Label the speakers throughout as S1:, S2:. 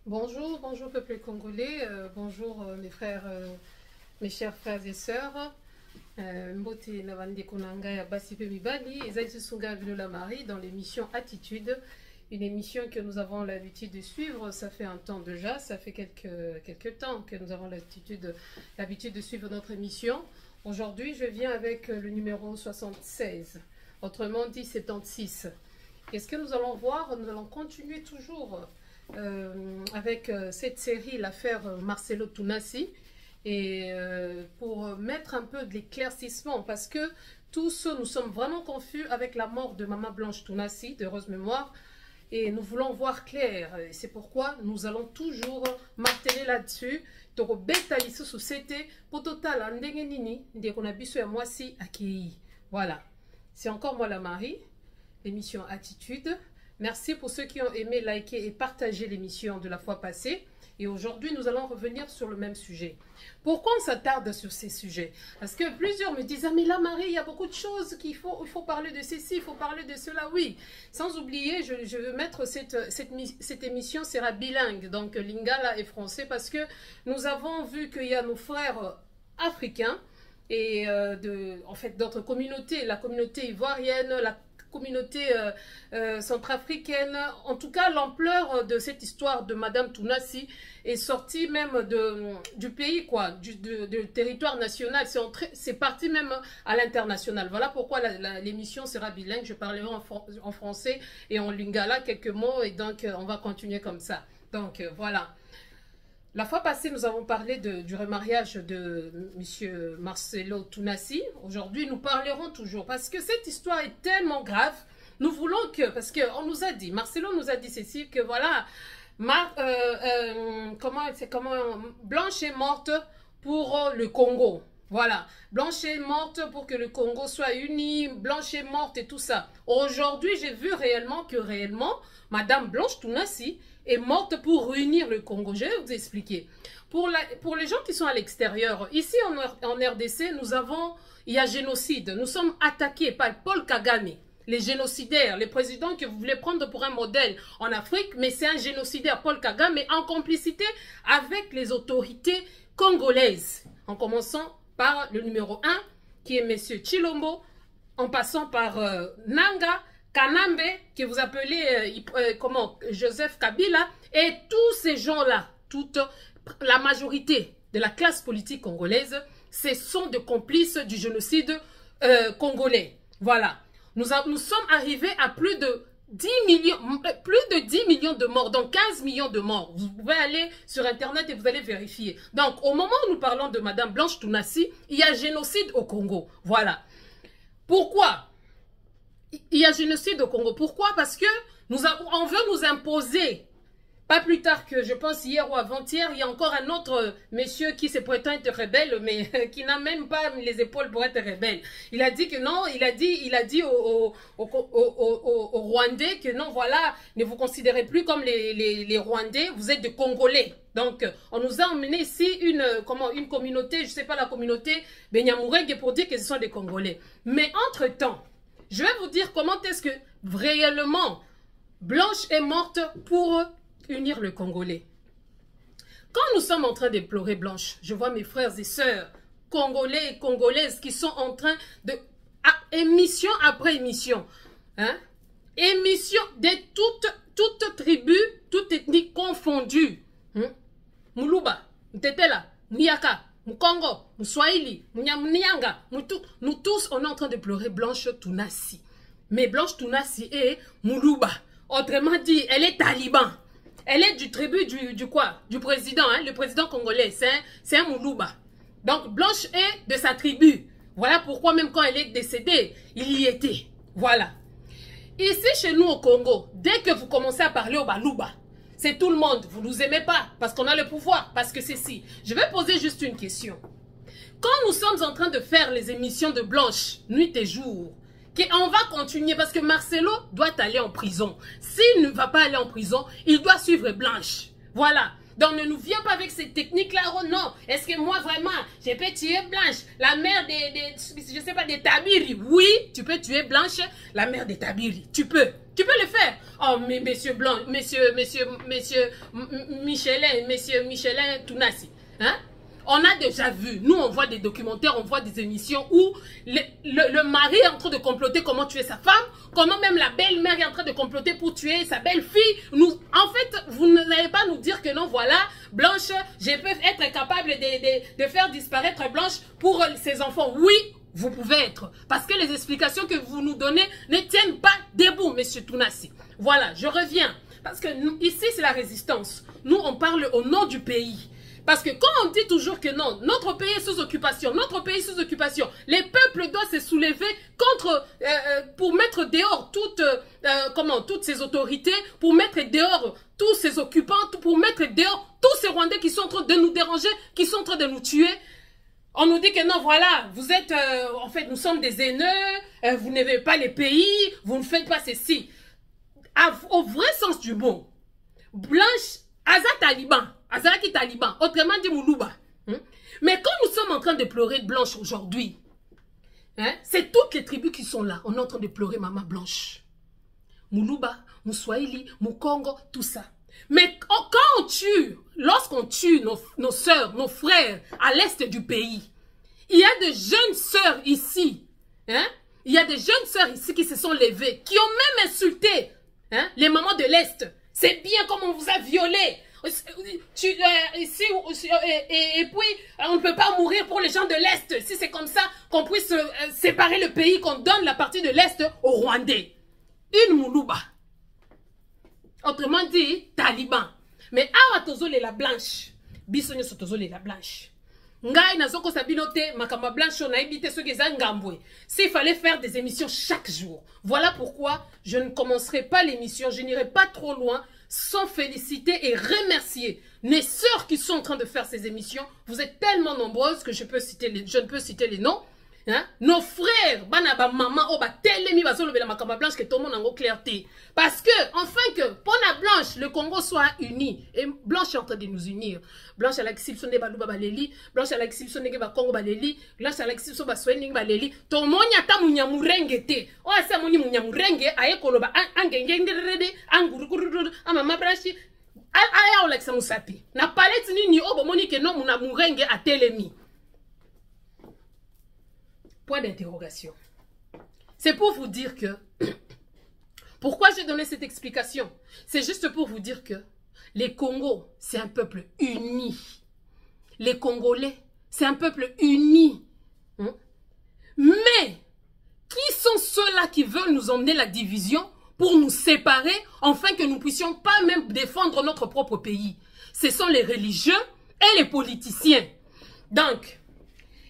S1: Bonjour, bonjour peuple congolais, bonjour mes frères, mes chers frères et sœurs. Mbote Navande Konanga ya Basipe Mibali, Ezaïs Sunga Vinola Marie dans l'émission Attitude, une émission que nous avons l'habitude de suivre. Ça fait un temps déjà, ça fait quelques temps que nous avons l'habitude de suivre notre émission. Aujourd'hui, je viens avec le numéro 76, autrement dit 76. Et ce que nous allons voir, nous allons continuer toujours avec cette série, l'affaire Marcelo Tounassi, et pour mettre un peu de l'éclaircissement, parce que tous nous sommes vraiment confus avec la mort de Maman Blanche Tounassi, d'heureuse mémoire, et nous voulons voir clair. C'est pourquoi nous allons toujours marteler là-dessus. Voilà, c'est encore moi la Marie, l'émission Attitude. Merci pour ceux qui ont aimé, liker et partager l'émission de la fois passée. Et aujourd'hui, nous allons revenir sur le même sujet. Pourquoi on s'attarde sur ces sujets? Parce que plusieurs me disent, ah mais là Marie, il y a beaucoup de choses il faut parler de ceci, il faut parler de cela. Oui, sans oublier, je veux mettre cette émission sera bilingue, donc lingala et français, parce que nous avons vu qu'il y a nos frères africains et en fait d'autres communautés, la communauté ivoirienne, la communauté centrafricaine. En tout cas, l'ampleur de cette histoire de Madame Tounassi est sortie même du pays, quoi, du territoire national. C'est parti même à l'international. Voilà pourquoi l'émission sera bilingue. Je parlerai en français et en lingala quelques mots, et donc on va continuer comme ça. Donc voilà. La fois passée, nous avons parlé du remariage de M. Marcelo Tounassi. Aujourd'hui, nous parlerons toujours, parce que cette histoire est tellement grave. Nous voulons que, parce qu'on nous a dit, Marcelo nous a dit ceci, que voilà, Blanche est morte pour le Congo. Voilà, Blanche est morte pour que le Congo soit uni, Blanche est morte et tout ça. Aujourd'hui, j'ai vu réellement que Madame Blanche Tounassi est morte pour réunir le Congo. Je vais vous expliquer. Pour les gens qui sont à l'extérieur, ici en RDC, il y a génocide. Nous sommes attaqués par Paul Kagame, les génocidaires, les présidents que vous voulez prendre pour un modèle en Afrique, mais c'est un génocidaire, Paul Kagame, en complicité avec les autorités congolaises. En commençant par le numéro 1, qui est M. Chilombo, en passant par Nanga, Kanambe, que vous appelez Joseph Kabila, et tous ces gens-là, toute la majorité de la classe politique congolaise, ce sont des complices du génocide congolais. Voilà. Nous sommes arrivés à plus de 10 millions de morts, donc 15 millions de morts. Vous pouvez aller sur Internet et vous allez vérifier. Donc, au moment où nous parlons de Madame Blanche Tounassi, il y a génocide au Congo. Voilà. Pourquoi il y a génocide au Congo? Pourquoi? Parce que on veut nous imposer. Pas plus tard que, je pense, hier ou avant-hier, il y a encore un autre monsieur qui se prétend être rebelle, mais qui n'a même pas les épaules pour être rebelle. Il a dit que non, il a dit aux Rwandais que non, voilà, ne vous considérez plus comme les Rwandais, vous êtes des Congolais. Donc, on nous a emmené ici une communauté, je ne sais pas la communauté, Benyamurenge, pour dire que ce sont des Congolais. Mais entre-temps, je vais vous dire comment est-ce que réellement Blanche est morte pour unir le Congolais. Quand nous sommes en train de pleurer Blanche, je vois mes frères et sœurs congolais et congolaises qui sont en train de, émission après émission, hein, émission de toutes tribus, toutes ethnies confondues, hein, Muluba, Mtetela, Miaka, Mkongo, Mswahili, Mnyamnyanga, nous tous, on est en train de pleurer Blanche Tounassi. Mais Blanche Tounassi est Muluba. Autrement dit, elle est taliban. Elle est du tribu du président, hein, le président congolais. C'est un Muluba. Donc, Blanche est de sa tribu. Voilà pourquoi même quand elle est décédée, il y était. Voilà. Ici, chez nous au Congo, dès que vous commencez à parler au Baluba, c'est tout le monde. Vous ne nous aimez pas parce qu'on a le pouvoir, parce que c'est si. Je vais poser juste une question. Quand nous sommes en train de faire les émissions de Blanche, nuit et jour, on va continuer parce que Marcelo doit aller en prison. S'il ne va pas aller en prison, il doit suivre Blanche. Voilà. Donc ne nous viens pas avec ces techniques-là. Oh non, est-ce que moi vraiment, je peux tuer Blanche, la mère je sais pas, des Tabiri? Oui, tu peux tuer Blanche, la mère des Tabiri. Tu peux le faire. Oh, mais monsieur Blanc, monsieur Michelin Tounassi, hein? On a déjà vu, nous on voit des documentaires, on voit des émissions où le mari est en train de comploter comment tuer sa femme, comment même la belle-mère est en train de comploter pour tuer sa belle-fille. En fait, vous n'allez pas nous dire que non, voilà, Blanche, je peux être capable de faire disparaître Blanche pour ses enfants. Oui, vous pouvez être. Parce que les explications que vous nous donnez ne tiennent pas debout, monsieur Tounassi. Voilà, je reviens. Parce que nous, ici, c'est la résistance. Nous, on parle au nom du pays. Parce que quand on dit toujours que non, notre pays est sous occupation, les peuples doivent se soulever contre, pour mettre dehors toutes ces autorités, pour mettre dehors tous ces occupants, pour mettre dehors tous ces Rwandais qui sont en train de nous déranger, qui sont en train de nous tuer. On nous dit que non, voilà, vous êtes, en fait, nous sommes des haineux, vous n'aimez pas les pays, vous ne faites pas ceci. Au vrai sens du mot, Blanche, Aza Taliban, Azaraki Taliban, autrement dit Moulouba. Mais quand nous sommes en train de pleurer Blanche aujourd'hui, c'est toutes les tribus qui sont là. On est en train de pleurer Maman Blanche. Moulouba, Mouswahili, Moukongo, tout ça. Mais quand on tue, lorsqu'on tue nos sœurs, nos frères à l'est du pays, il y a de jeunes sœurs ici, il y a des jeunes sœurs ici qui se sont levées, qui ont même insulté les mamans de l'est. C'est bien comme on vous a violé. Et puis, on ne peut pas mourir pour les gens de l'Est. Si c'est comme ça qu'on puisse séparer le pays, qu'on donne la partie de l'Est aux Rwandais. Une Moulouba. Autrement dit, Taliban. Mais awa tozole la blanche. Bisonyo so tozole la blanche. Ngai nazoko sabinote makamba blanche on a évité ceux qui ngambwe. S'il fallait faire des émissions chaque jour. Voilà pourquoi je ne commencerai pas l'émission, je n'irai pas trop loin sans féliciter et remercier mes sœurs qui sont en train de faire ces émissions. Vous êtes tellement nombreuses que je ne peux citer les noms. Nos frères, banaba maman, oba telemi bazolo la makamba blanche que tout le monde a clarté. Parce que, enfin que, pour la Blanche, le Congo soit uni. Et Blanche est en train de nous unir. Blanche à l'exception de Balouba Baleli, Blanche à l'exception de Congo Baleli, Blanche à l'exception de Baswening Baleli. Tout le monde a munyamurenge. Oh, c'est mon munyamurenge, aye koloba, angengengere, anguruguru, amama brashi. Aya Olexa Moussapi. Na palette ni obo moni que non munamurenge a telemi. Point d'interrogation. C'est pour vous dire que... Pourquoi j'ai donné cette explication? C'est juste pour vous dire que les Congos, c'est un peuple uni. Les Congolais, c'est un peuple uni. Mais, qui sont ceux-là qui veulent nous emmener la division pour nous séparer, afin que nous ne puissions pas même défendre notre propre pays? Ce sont les religieux et les politiciens. Donc,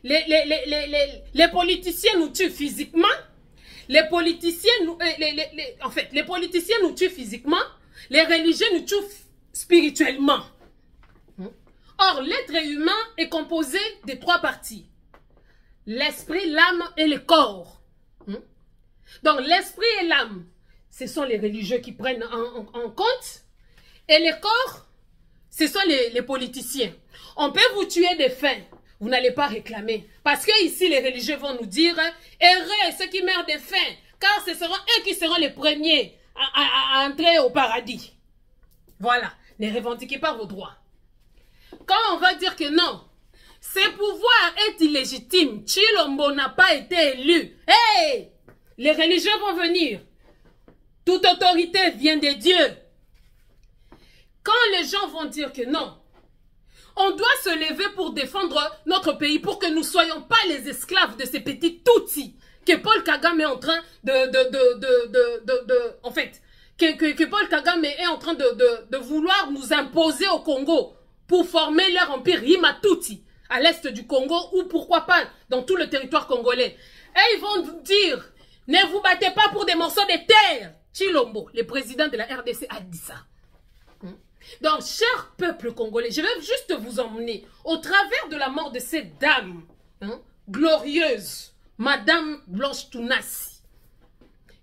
S1: les politiciens nous tuent physiquement. Les politiciens les politiciens nous tuent physiquement. Les religieux nous tuent spirituellement. Or, l'être humain est composé de 3 parties. L'esprit, l'âme et le corps. Donc, l'esprit et l'âme, ce sont les religieux qui prennent en compte. Et le corps, ce sont les politiciens. On peut vous tuer de faim. Vous n'allez pas réclamer. Parce que ici, les religieux vont nous dire, heureux ceux qui meurent de faim, car ce seront eux qui seront les premiers à entrer au paradis. Voilà. Ne revendiquez pas vos droits. Quand on va dire que non, ces pouvoirs est illégitime, Tshilombo n'a pas été élu. Hey! Les religieux vont venir. Toute autorité vient de Dieu. Quand les gens vont dire que non, on doit se lever pour défendre notre pays, pour que nous ne soyons pas les esclaves de ces petits Tutsis que Paul Kagame est en train en fait, que Paul Kagame est en train de vouloir nous imposer au Congo pour former leur empire Hima-Tutsi à l'est du Congo ou pourquoi pas dans tout le territoire congolais. Et ils vont nous dire, ne vous battez pas pour des morceaux de terre. Tshilombo, le président de la RDC, a dit ça. Donc, cher peuple congolais, je vais juste vous emmener au travers de la mort de cette dame glorieuse, Madame Blanche Tounassi,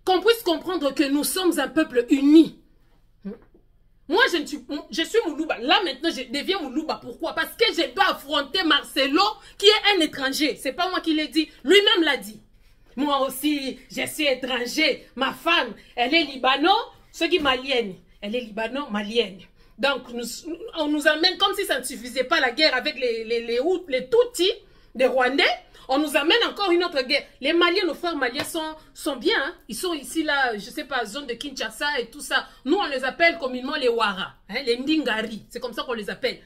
S1: qu'on puisse comprendre que nous sommes un peuple uni. Moi, je suis Moulouba. Là, maintenant, je deviens Moulouba. Pourquoi? Parce que je dois affronter Marcelo, qui est un étranger. C'est pas moi qui l'ai dit. Lui-même l'a dit. Moi aussi, je suis étranger. Ma femme, elle est libano, ce qui est malienne. Elle est libano-malienne. Donc, on nous amène comme si ça ne suffisait pas la guerre avec les Tutsis, des Rwandais. On nous amène encore une autre guerre. Les Maliens, nos frères Maliens sont bien. Hein? Ils sont ici, là, je sais pas, zone de Kinshasa et tout ça. Nous, on les appelle communément les Ouara, hein, les Ndingari. C'est comme ça qu'on les appelle.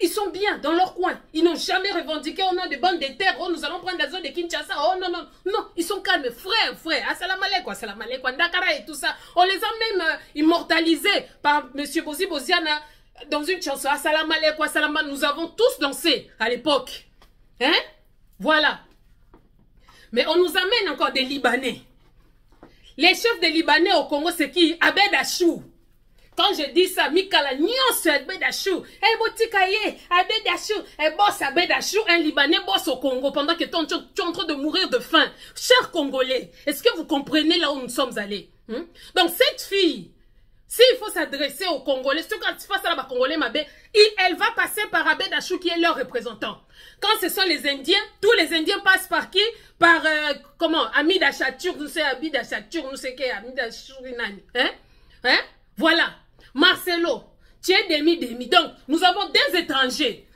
S1: Ils sont bien dans leur coin. Ils n'ont jamais revendiqué au nom de bandes de terre. Oh, nous allons prendre la zone de Kinshasa. Oh, non, non, non. Ils sont calmes. Frère. Assalamu alaikum, Dakara et tout ça. On les a même immortalisés par M. Bozi Boziana dans une chanson. Assalamu alaikum, nous avons tous dansé à l'époque. Hein? Voilà. Mais on nous amène encore des Libanais. Les chefs des Libanais au Congo, c'est qui? Abed Achou. Quand je dis ça, Mikala, Nyonso Abed Achou. Botikaye, Abed Achou. Boss Abed Achou, un Libanais boss au Congo pendant que tu es en train de mourir de faim. Chers Congolais, est-ce que vous comprenez là où nous sommes allés? Donc cette fille, s'il faut s'adresser aux Congolais, surtout quand tu fasses ça, Congolais, elle va passer par Abed Achou qui est leur représentant. Quand ce sont les Indiens, tous les Indiens passent par qui? Par, comment? Amid Achatur, nous c'est Abid Achatur, nous c'est qui? Amid Achatur, hein? Voilà. Marcelo, tu es demi. Donc, nous avons des étrangers.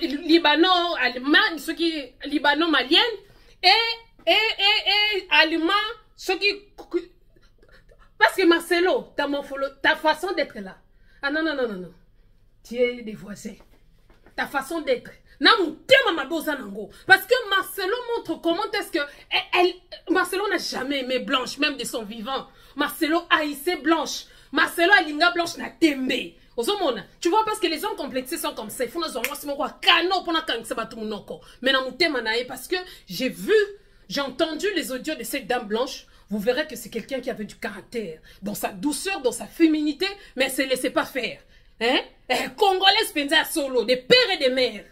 S1: Libano-Allemand, ceux qui, Libano-Malienne, et Allemand, ceux qui, parce que Marcelo, ta façon d'être là. Ah non. Tu es des voisins. Ta façon d'être. Parce que Marcelo montre comment est-ce que Marcelo n'a jamais aimé Blanche, même de son vivant. Marcelo haïssait Blanche. Marcelo alinga Blanche na tembe. Tu vois, parce que les hommes complexés sont comme ça. Il faut nous envoyer parce que j'ai entendu les audios de cette dame Blanche. Vous verrez que c'est quelqu'un qui avait du caractère, dans sa douceur, dans sa féminité, mais elle ne se laissait pas faire. Hein? Congolais pensa solo, des pères et des mères.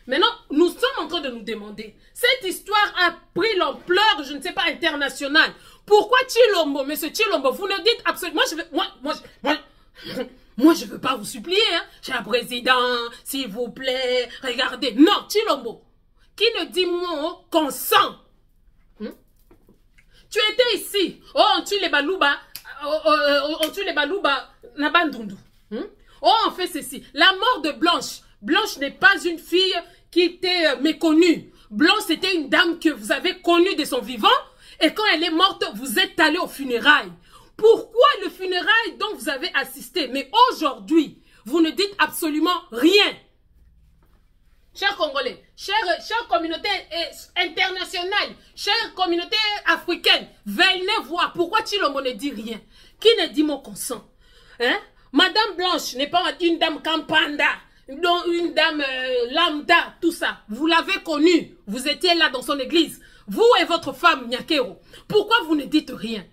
S1: Maintenant, nous sommes en train de nous demander, cette histoire a pris l'ampleur, je ne sais pas, internationale. Pourquoi Tshilombo, monsieur Tshilombo, vous ne dites absolument, moi, je veux pas vous supplier, hein, cher président, s'il vous plaît, regardez. Non, Tshilombo, qui ne dit mot consent. Tu étais ici, on tue les balouba, Nabandundu. On fait ceci. La mort de Blanche. Blanche n'est pas une fille qui était méconnue. Blanche, c'était une dame que vous avez connue de son vivant. Et quand elle est morte, vous êtes allé aux funérailles. Pourquoi le funérailles dont vous avez assisté? Mais aujourd'hui, vous ne dites absolument rien. Chers Congolais, chère communauté internationale, chère communauté africaine, venez voir pourquoi Tshilombo ne dit rien. Qui ne dit mon consent? Hein? Madame Blanche n'est pas une dame campanda, une dame lambda, tout ça. Vous l'avez connue, vous étiez là dans son église. Vous et votre femme, Nyakero. Pourquoi vous ne dites rien?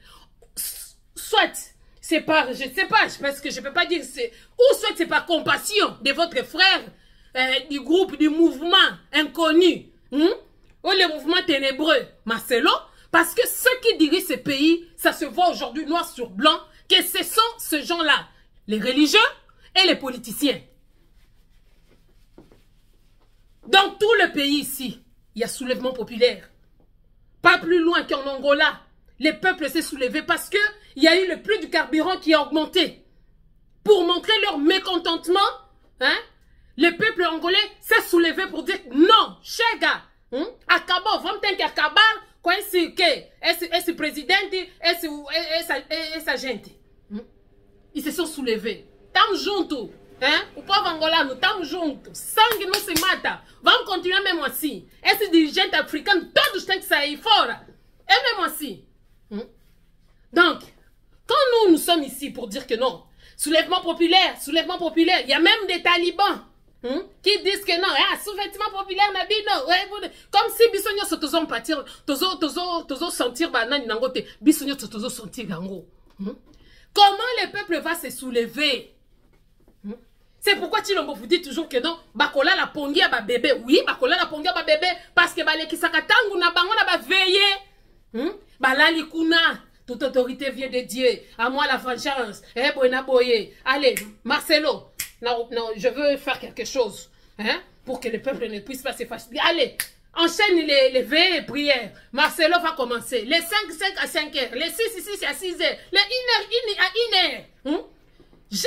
S1: Soit, c'est pas, je sais pas, parce que je peux pas dire, ou soit c'est par compassion de votre frère, du groupe, du mouvement inconnu, ou le mouvement ténébreux, Marcelo, parce que ceux qui dirigent ce pays, ça se voit aujourd'hui noir sur blanc, que ce sont ces gens-là, les religieux et les politiciens. Dans tout le pays ici, il y a soulèvement populaire. Pas plus loin qu'en Angola, les peuples s'est soulevé parce que il y a eu le prix du carburant qui a augmenté. Pour montrer leur mécontentement, hein, le peuple angolais s'est soulevé pour dire non, cher gars, acabou, vamos ter que acabar com esse presidente, essa gente. Ils se sont soulevés. Tamo junto, hein? O povo angolano, tamo junto. Sangue não se mata. Vamos continuar mesmo assim. Esses dirigentes africanos, todos têm que sair fora. É mesmo assim. Donc, quand nous sommes ici pour dire que non, soulèvement populaire, il y a même des talibans qui disent que non, soulèvement populaire, non, comme si bisogno sotozo partir, tozo sentir banani nangote, bisogno sotozo sentir gango. Comment le peuple va se soulever? C'est pourquoi Tshilombo vous dit toujours que non, bakola la pongi à ba bébé. Oui, bakola la pongi à ba bébé parce que baleki sakatangu na bango na ba veillé. Balali kuna toute autorité vient de Dieu. À moi la vengeance. Eh, Buena Boye. Allez, Marcelo. Non, non, je veux faire quelque chose. Hein, pour que le peuple ne puisse pas se fâcher. Allez, enchaîne les veillées et prières. Marcelo va commencer. Les 5 à 5 heures. Les 6 à 6 heures. Les 1 heure à 1 heure.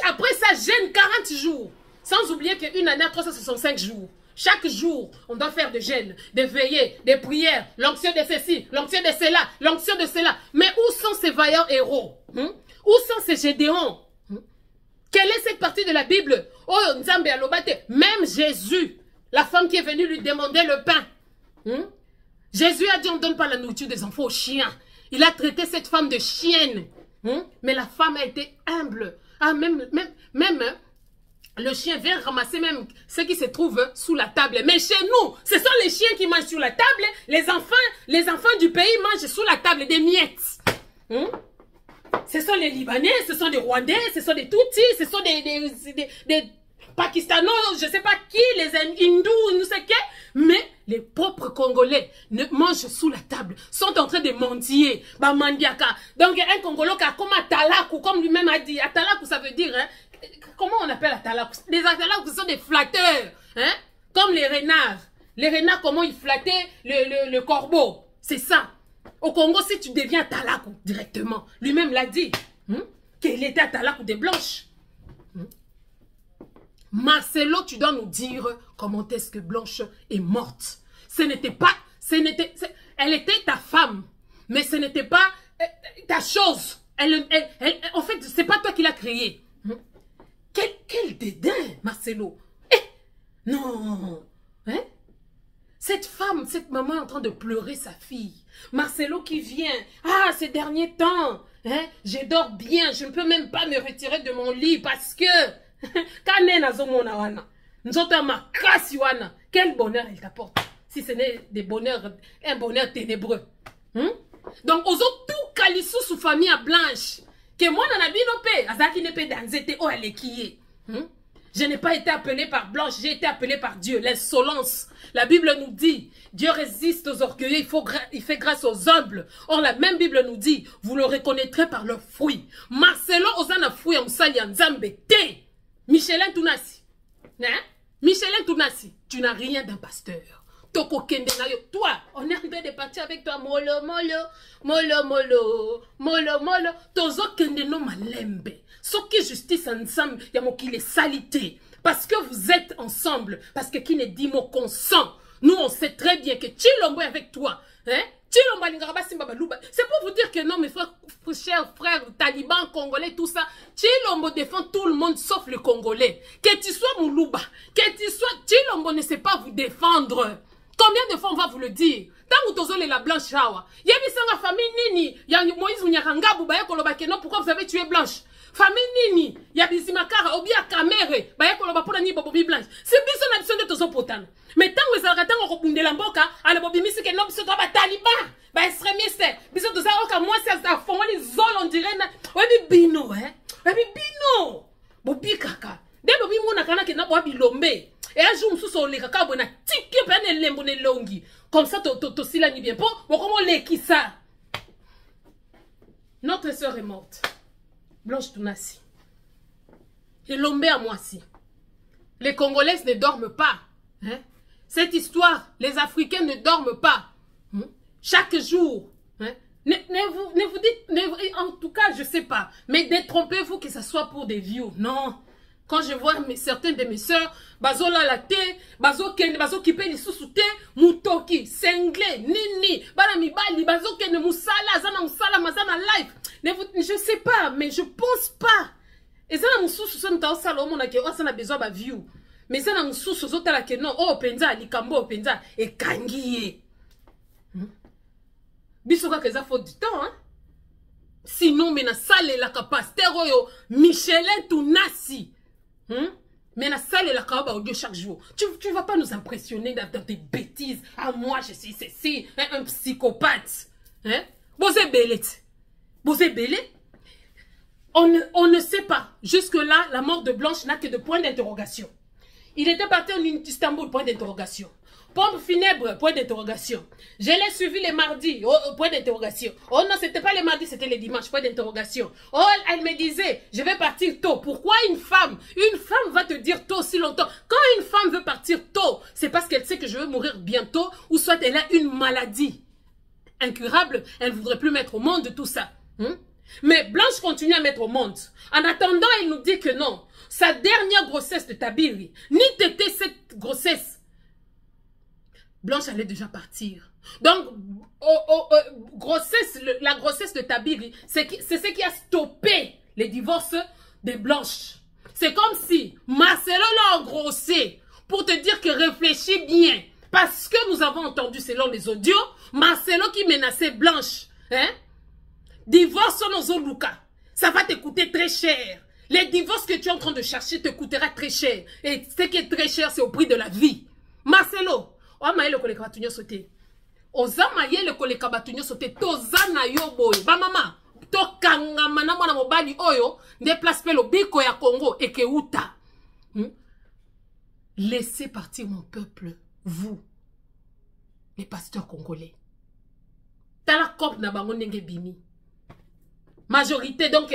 S1: Après ça, jeûne 40 jours. Sans oublier qu'une année à 365 jours. Chaque jour, on doit faire des jeûnes, des veillées, des prières, l'onction de ceci, l'onction de cela, l'onction de cela. Mais où sont ces vaillants héros? Où sont ces Gédéons? Quelle est cette partie de la Bible? Oh, Nzambe alobate. Même Jésus, la femme qui est venue lui demander le pain. Jésus a dit on ne donne pas la nourriture des enfants aux chiens. Il a traité cette femme de chienne. Mais la femme a été humble. Ah, même le chien vient ramasser même ce qui se trouve sous la table. Mais chez nous, ce sont les chiens qui mangent sous la table. Les enfants du pays mangent sous la table des miettes. Ce sont les Libanais, ce sont des Rwandais, ce sont des Tutsis, ce sont des Pakistanais, je ne sais pas qui, les hindous, ne sais quoi. Mais les propres Congolais ne mangent sous la table, sont en train de mendier. Donc un Congolais qui a comme Atalakou, comme lui-même a dit. Atalakou, ça veut dire, hein, comment on appelle Atalakou? Les Atalakou, ce sont des flatteurs, hein, comme les renards. Les renards, comment ils flattaient le corbeau. C'est ça. Au Congo, si tu deviens Atalakou directement, lui-même l'a dit, qu'il était Atalakou des Blanches. Marcelo, tu dois nous dire comment est-ce que Blanche est morte. Elle était ta femme, mais ce n'était pas ta chose. En fait, c'est pas toi qui l'as créée. Quel dédain, Marcelo. Non. Hein? Cette femme, cette maman est en train de pleurer sa fille. Marcelo qui vient. Ah, ces derniers temps, hein, je dors bien. Je ne peux même pas me retirer de mon lit parce que... Quel bonheur elle t'apporte. Si ce n'est un bonheur ténébreux. Donc, aux autres, tout calissou sous famille à Blanche. Que moi, on a bien opé. Azaki ne peut danser. Oh, elle est qui est. Je n'ai pas été appelé par Blanche, j'ai été appelé par Dieu. L'insolence. La Bible nous dit, Dieu résiste aux orgueilleux, il fait grâce aux humbles. Or, la même Bible nous dit, vous le reconnaîtrez par leurs fruits. Marcelo Ozana fruit en Msali Nzambe te. Michelin Tounassi. Hein? Michelin Tounassi, tu n'as rien d'un pasteur. Toko Kende Nayo. Toi, on est arrivé de partir avec toi. Molo, molo, molo, molo, molo, molo. Tozo Kende no malembe. Soki justice ensemble, yamoki les salités. Parce que vous êtes ensemble. Parce que qui ne dit mot consent. Nous, on sait très bien que Chilombo est avec toi. Hein? C'est pour vous dire que non, mes frères, chers frères talibans, congolais, tout ça. Chilombo défend tout le monde sauf le congolais. Que tu sois Moulouba, que tu sois... Chilombo ne sait pas vous défendre. Combien de fois on va vous le dire? Tant que tu la blanche chawa. Yabisanga famille nini. Yang Moïse Unyakangabu baye koloba que non, pourquoi vous avez tué Blanche? Famille nini. Yabizimakara obia kamere baye koloba pour ni bobi Blanche. C'est biso na biso de tozo potana. Mais tant que vous avez tant que la mboka, ala bobi misi que non biso to ba taliban. Ba extrémiste. Biso to za oka moi c'est ça fond les zol on dirait na. Webi bino hein. Webi bino. Bobi kaka. De bobi mona kana ke na bobi lombe. Et un jour, nous sommes les caca, on a tiqué, on est longi. Comme ça, tu si la nuit bien. Bon, comment les qui ça? Notre soeur est morte. Blanche Tounassi. Et l'ombe à moi si. Les Congolaises ne dorment pas. Hein? Cette histoire, les Africains ne dorment pas. Chaque jour. Hein? Ne vous dites, en tout cas, je sais pas. Mais détrompez-vous que ce soit pour des views. Non. Quand je vois certaines de mes sœurs, bazo la latte, bazo ken, bazo kipe li susute, mutoki, sengle, nini, balami bali, bazo ken musala, zana musala, mazana life. Je sais pas, mais je pense pas. Et zana mususu so nta osala omona ke osana besoin ba view. Mais zana mususu so tala ke non, oh penza likambo penza e kangiye. Bisoka keza faute du temps, hein. Sinon mais na sale la capacité oyo Michelin Tounassi. Mais la salle est la carotte au Dieu chaque jour. Tu ne vas pas nous impressionner dans tes bêtises. Ah, moi, je suis ceci, un psychopathe. Hein? Bosé Belette. Bosé Belette. On ne sait pas. Jusque-là, la mort de Blanche n'a que de points d'interrogation. Il était parti en Istanbul, point d'interrogation. Pompe funèbre, point d'interrogation. Je l'ai suivi les mardis, point d'interrogation. Oh non, c'était pas les mardis, c'était les dimanches, point d'interrogation. Oh, elle me disait, je vais partir tôt. Pourquoi une femme va te dire tôt si longtemps? Quand une femme veut partir tôt, c'est parce qu'elle sait que je vais mourir bientôt, ou soit elle a une maladie incurable, elle ne voudrait plus mettre au monde tout ça. Mais Blanche continue à mettre au monde. En attendant, elle nous dit que non. Sa dernière grossesse de Tabiri, ni t'étais cette grossesse. Blanche allait déjà partir. Donc, la grossesse de Tabiri, c'est ce qui a stoppé les divorces de Blanche. C'est comme si Marcelo l'a engrossé pour te dire que réfléchis bien. Parce que nous avons entendu, selon les audios, Marcelo qui menaçait Blanche. Divorce nos Luca. Ça va te coûter très cher. Les divorces que tu es en train de chercher te coûtera très cher. Et ce qui est très cher, c'est au prix de la vie. Marcelo. Oamaye le koleka batunyo sote. Ozamaye le koleka batunyo sote. Tozana yo boy. Ba mama. Tokanga mana mwana mobali oyo. Déplace pe lo biko ya Congo. Eke uta. Laissez partir mon peuple. Vous. Les pasteurs congolais. Tala kop na bango nenge bimi. Majorité donc.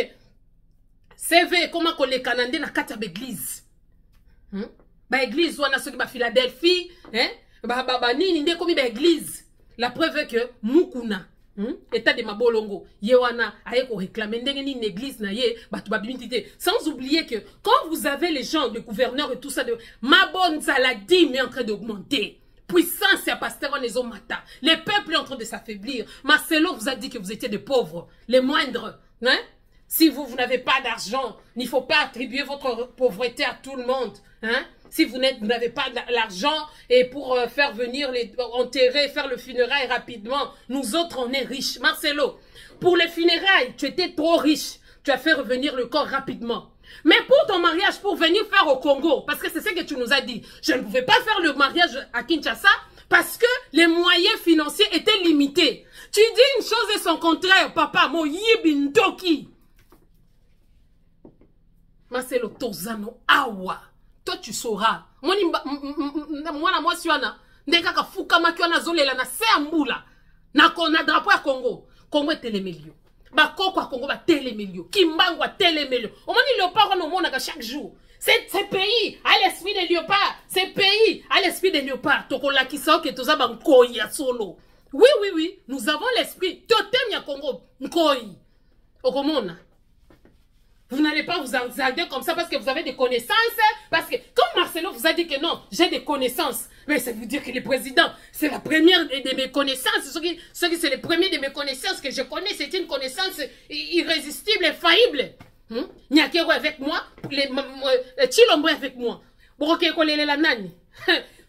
S1: CV comment koleka nande na kata l'église. Ba église wana soki ba Philadelphie. Nini nde komi ba église. La preuve est que Mukuna, état de Mabolongo, Yewana, aye ko réclamer ndenge ni une église na ye, batu babimintité. Sans oublier que quand vous avez les gens, le gouverneur et tout ça de Mabonza la dîme est en train d'augmenter. Puissance et pasteur en les mata. Le peuple est en train de s'affaiblir. Marcelo vous a dit que vous étiez des pauvres, les moindres, Si vous n'avez pas d'argent, il ne faut pas attribuer votre pauvreté à tout le monde. Si vous n'avez pas l'argent et pour faire venir, enterrer, faire le funérail rapidement, nous autres, on est riches. Marcelo, pour les funérailles, tu étais trop riche. Tu as fait revenir le corps rapidement. Mais pour ton mariage, pour venir faire au Congo, parce que c'est ce que tu nous as dit, je ne pouvais pas faire le mariage à Kinshasa parce que les moyens financiers étaient limités. Tu dis une chose et son contraire, papa, mo yibintoki. Marcelo Tozano awa. Toi tu sauras. Moi si wana ndeka fuka makiona zolela na seambula na kona drapeau ya Congo. Congo est télémélio. Ba koko Congo ba télémélio. Kimbango a télémélio. Au moins le léopard on monaka chaque jour. C'est pays à l'esprit des léopards. C'est pays à l'esprit des léopards. Tokola kisao ke toza ba nkoi ya solo. Oui, nous avons l'esprit totem ya Congo nkoi. Okomona. Vous n'allez pas vous exalter comme ça parce que vous avez des connaissances. Parce que comme Marcelo vous a dit que non, j'ai des connaissances. Mais ça veut dire que le président, c'est la première de mes connaissances. C'est le premier de mes connaissances que je connais. C'est une connaissance irrésistible, infaillible. Nyakero avec moi, Chilombo avec moi.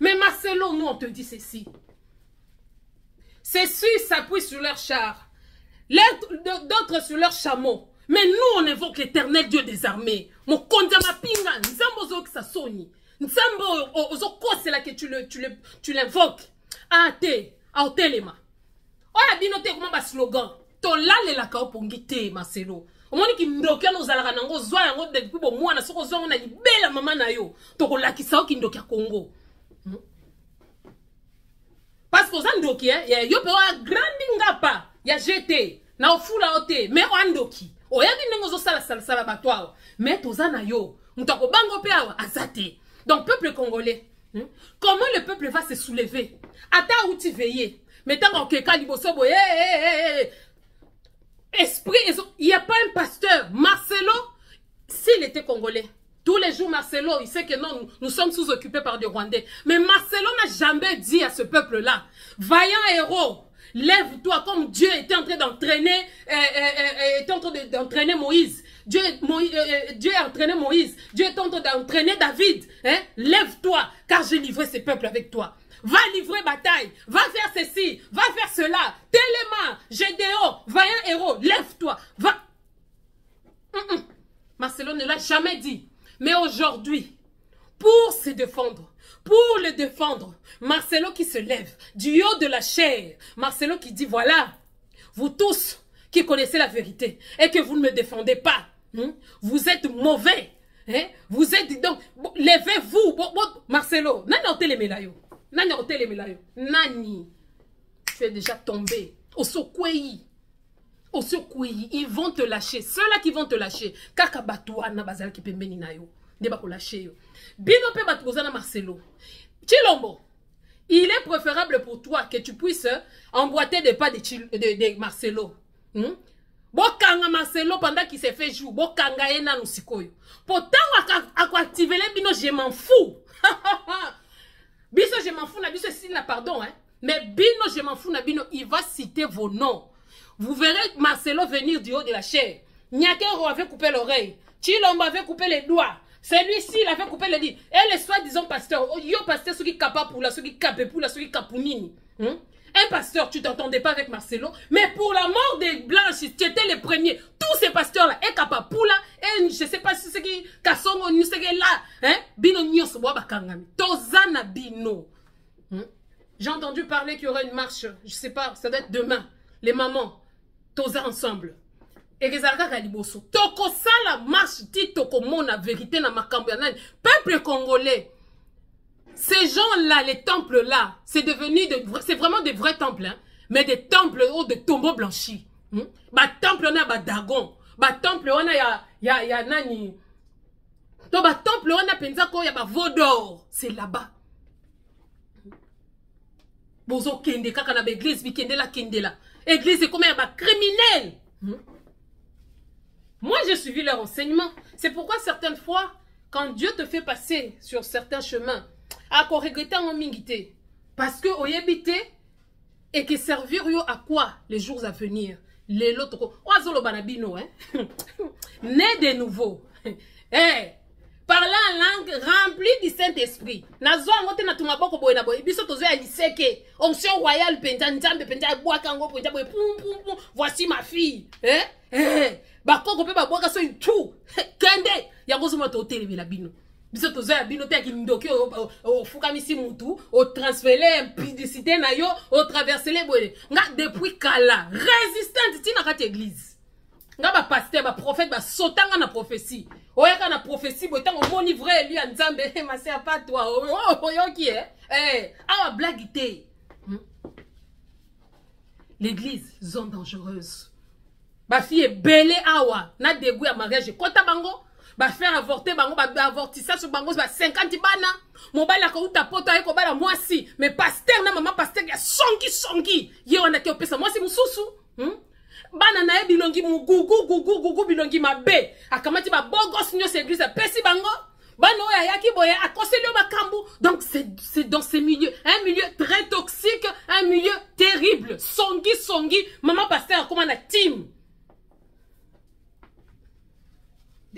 S1: Mais Marcelo, nous on te dit ceci. Ces Suisses s'appuient sur leur char. D'autres sur leur chameau. Mais nous, on évoque l'éternel Dieu des armées. Mon kondama pinga, nzambo zo kisa soni. Nzambo ozo c'est là que tu l'invoques. Ate, aotelema. Oya binote comment ba slogan. To lale la kao pongite Marcelo. Omoni ki ndokia no zalaka nango zwa yango de kubo mwana soko zo na libela mama na yo. To ko lakisa o ki ndokia Congo. Parce que za ndokia yo pe wa grandi ngapa ya GT na ofula ote mais o ndoki. Oyabi nengozo sala batwa mais tozana yo mutako bango pe awa azate. Donc peuple congolais, comment le peuple va se soulever? Ata outi veiller. Mettons que kaliboso boye esprit, il n'y a pas un pasteur. Marcelo, s'il était congolais, tous les jours Marcelo, il sait que non, nous sommes sous-occupés par des Rwandais. Mais Marcelo n'a jamais dit à ce peuple-là, vaillant héros, lève-toi comme Dieu était en train d'entraîner Moïse. Dieu a entraîné Moïse. Dieu est en train d'entraîner David. Lève-toi, car j'ai livré ce peuple avec toi. Va livrer bataille. Va faire ceci. Va faire cela. Téléma, Gédéon, vaillant héros, lève-toi. Va. Marcelo ne l'a jamais dit. Mais aujourd'hui, pour se défendre, pour le défendre, Marcelo qui se lève du haut de la chair, Marcelo qui dit voilà, vous tous qui connaissez la vérité et que vous ne me défendez pas, vous êtes mauvais, vous êtes donc, levez-vous, Marcelo, Nani hôtel Melayo. Nani. Tu es déjà tombé. Osokwei. Osokwei. Ils vont te lâcher. Ceux-là qui vont te lâcher. Kaka Batouana Bazal qui pembeni na yo. Deba ko lâcher yo. Bino pe Batouana Marcelo. Chilombo. Il est préférable pour toi que tu puisses emboîter des pas de Marcelo. Bokanga Marcelo pendant qu'il s'est fait jour. Bokanga ena nusikoyo. Pourtant, à activer les bino, je m'en fous. Biso, je m'en fous. Biso, c'est la pardon. Hein. Mais bino, je m'en fous. Bino, il va citer vos noms. Vous verrez Marcelo venir du haut de la chair. Nyakero avait coupé l'oreille. Chilombo avait coupé les doigts. Celui-ci, il avait coupé les doigts. Et les soi-disant pasteurs. Yo pasteur, ceux qui capent pour la, ceux qui capent pour la, ceux qui capounini. Un pasteur, tu t'entendais pas avec Marcelo. Mais pour la mort des Blanches, tu étais les premiers. Tous ces pasteurs-là, et Kapapula, et je sais pas si c'est qui, Kassongo, nous c'est là, hein, Bino Nyos, Wabakangami, Tozana Bino. J'ai entendu parler qu'il y aurait une marche, je sais pas, ça doit être demain. Les mamans, Toza ensemble. Et les Arga Kaliboso. Toko ça la marche, dit Toko Mona, vérité, na makambo, peuple congolais. Ces gens-là, les temples-là, c'est devenu, c'est vraiment des vrais temples, hein, mais des temples de tombeaux blanchis. Bah temple, on a bah dagon. Bah temple, on a ya nani. Donc bah temple, on a penzako, ya bah vaudor. C'est là-bas. Bozo kende, kaka na l'église, bi kende la. Église, c'est comme un bah criminel. Moi, j'ai suivi leur enseignement. C'est pourquoi certaines fois, quand Dieu te fait passer sur certains chemins, à quoi regretter en mingité. Parce que oyebité et que servir yo à quoi les jours à venir. Les lotos. Oazolo banabino, hein. Né de nouveau. Eh. Parlant en langue remplie du Saint-Esprit. Nazo angote na tumaboko boy na boy. Biso tozo ya liseke. Onction royale penta njambe penta boa kango penta boy pum. Voici ma fille. Bakoko pe ba boa so tout. Kende. Yango zo moto hotel la bino. Biso tozo ya bino te ki ndoki o fukamisi mutu, o transférer impudicité na yo, o traverser les boy. Nga depuis kala, résistante ti na kati église. Nga ba pasteur, ba prophète, ba sotanga na prophétie. Oyaka na prophétie, boy tango moni vrai lui en Nzambe, ma c'est pas toi. Oyo qui est? Awa blague te. L'église, zone dangereuse. Ba fille est belé awa, na début à mariage, kota bango. Ba faire avorter bango, ba avortissage sur bango, ba 50 bana. Mon bal la kouta poto ayeko bala moi si. Mais pasteur na maman pasteur ya songi. Ye wana ke opesa moi si mususu. Bana na e bilongi gugu bilongi mabe. Akamati ba bogos nyo se église pesi bango. Bana oya yaki boye akoseli makambu. Donc c'est dans ces milieux, un milieu très toxique, un milieu terrible. Songi, maman pasteur comme na team.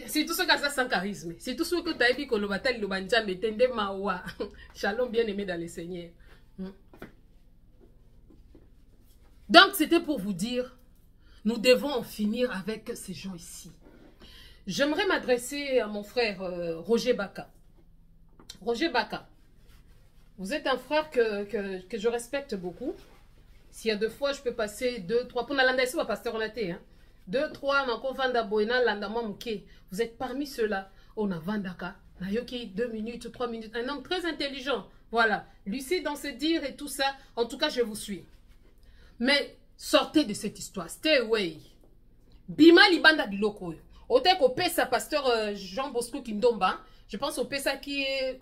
S1: C'est tout ce qui a sans charisme. C'est tout ce que tu as dit que le bataille, le banjam, et tende mawa. Shalom bien aimé dans le Seigneur. Donc, c'était pour vous dire, nous devons en finir avec ces gens ici. J'aimerais m'adresser à mon frère Roger Baka. Roger Baka, vous êtes un frère que je respecte beaucoup. S'il y a 2 fois, je peux passer 2, 3. Pour n'alanda ici, on va passer en athée, hein. 2, 3, vous êtes parmi ceux-là. On a Vandaka, Nayoki, 2 minutes, 3 minutes. Un homme très intelligent. Voilà. Lucide dans ses dires et tout ça. En tout cas, je vous suis. Mais sortez de cette histoire. Stay away. Bima libanda biloko. Ote ko pesa pasteur Jean Bosco Kindomba. Je pense au pesa qui est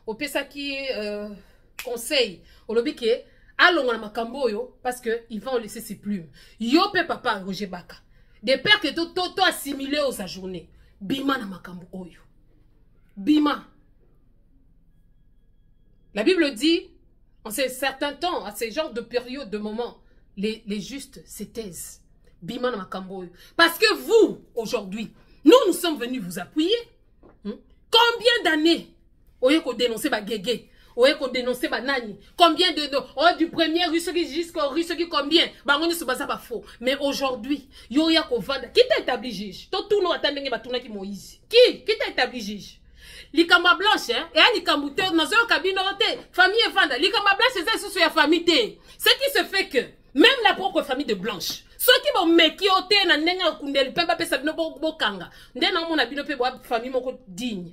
S1: au pesa qui est conseil. Au lobby qui est allons à makambo yo parce que il va en laisser ses plumes. Yo pe papa Roger Baka. Des pères que to assimilé aux sa journée. Bima na makambo oyo. Bima. La Bible dit en ces certains temps, à ces genres de périodes, de moments, les justes se taisent. Bima na makambo oyo. Parce que vous aujourd'hui, nous sommes venus vous appuyer. Combien d'années oyo ko dénoncer ba gégé? Oye ko dénoncer banani. Combien de du premier jusqu'au qui combien? Bangoni se basa ba faux. Mais aujourd'hui, yo ya ko vanda. Qui t'a établi juge? To tout no atandenge batuna ki Moïse. Qui t'a établi juge? Likamba blanche hein et likambu te na zo kabino te. Famille vanda. Likamba blanche c'est sous ya famille te. Ce qui se fait que même la propre famille de Blanche. Ceux qui vont meki ote na nenga kundel pemba pesa bino bo kanga. Ndena mona bino pe bo famille moko digne.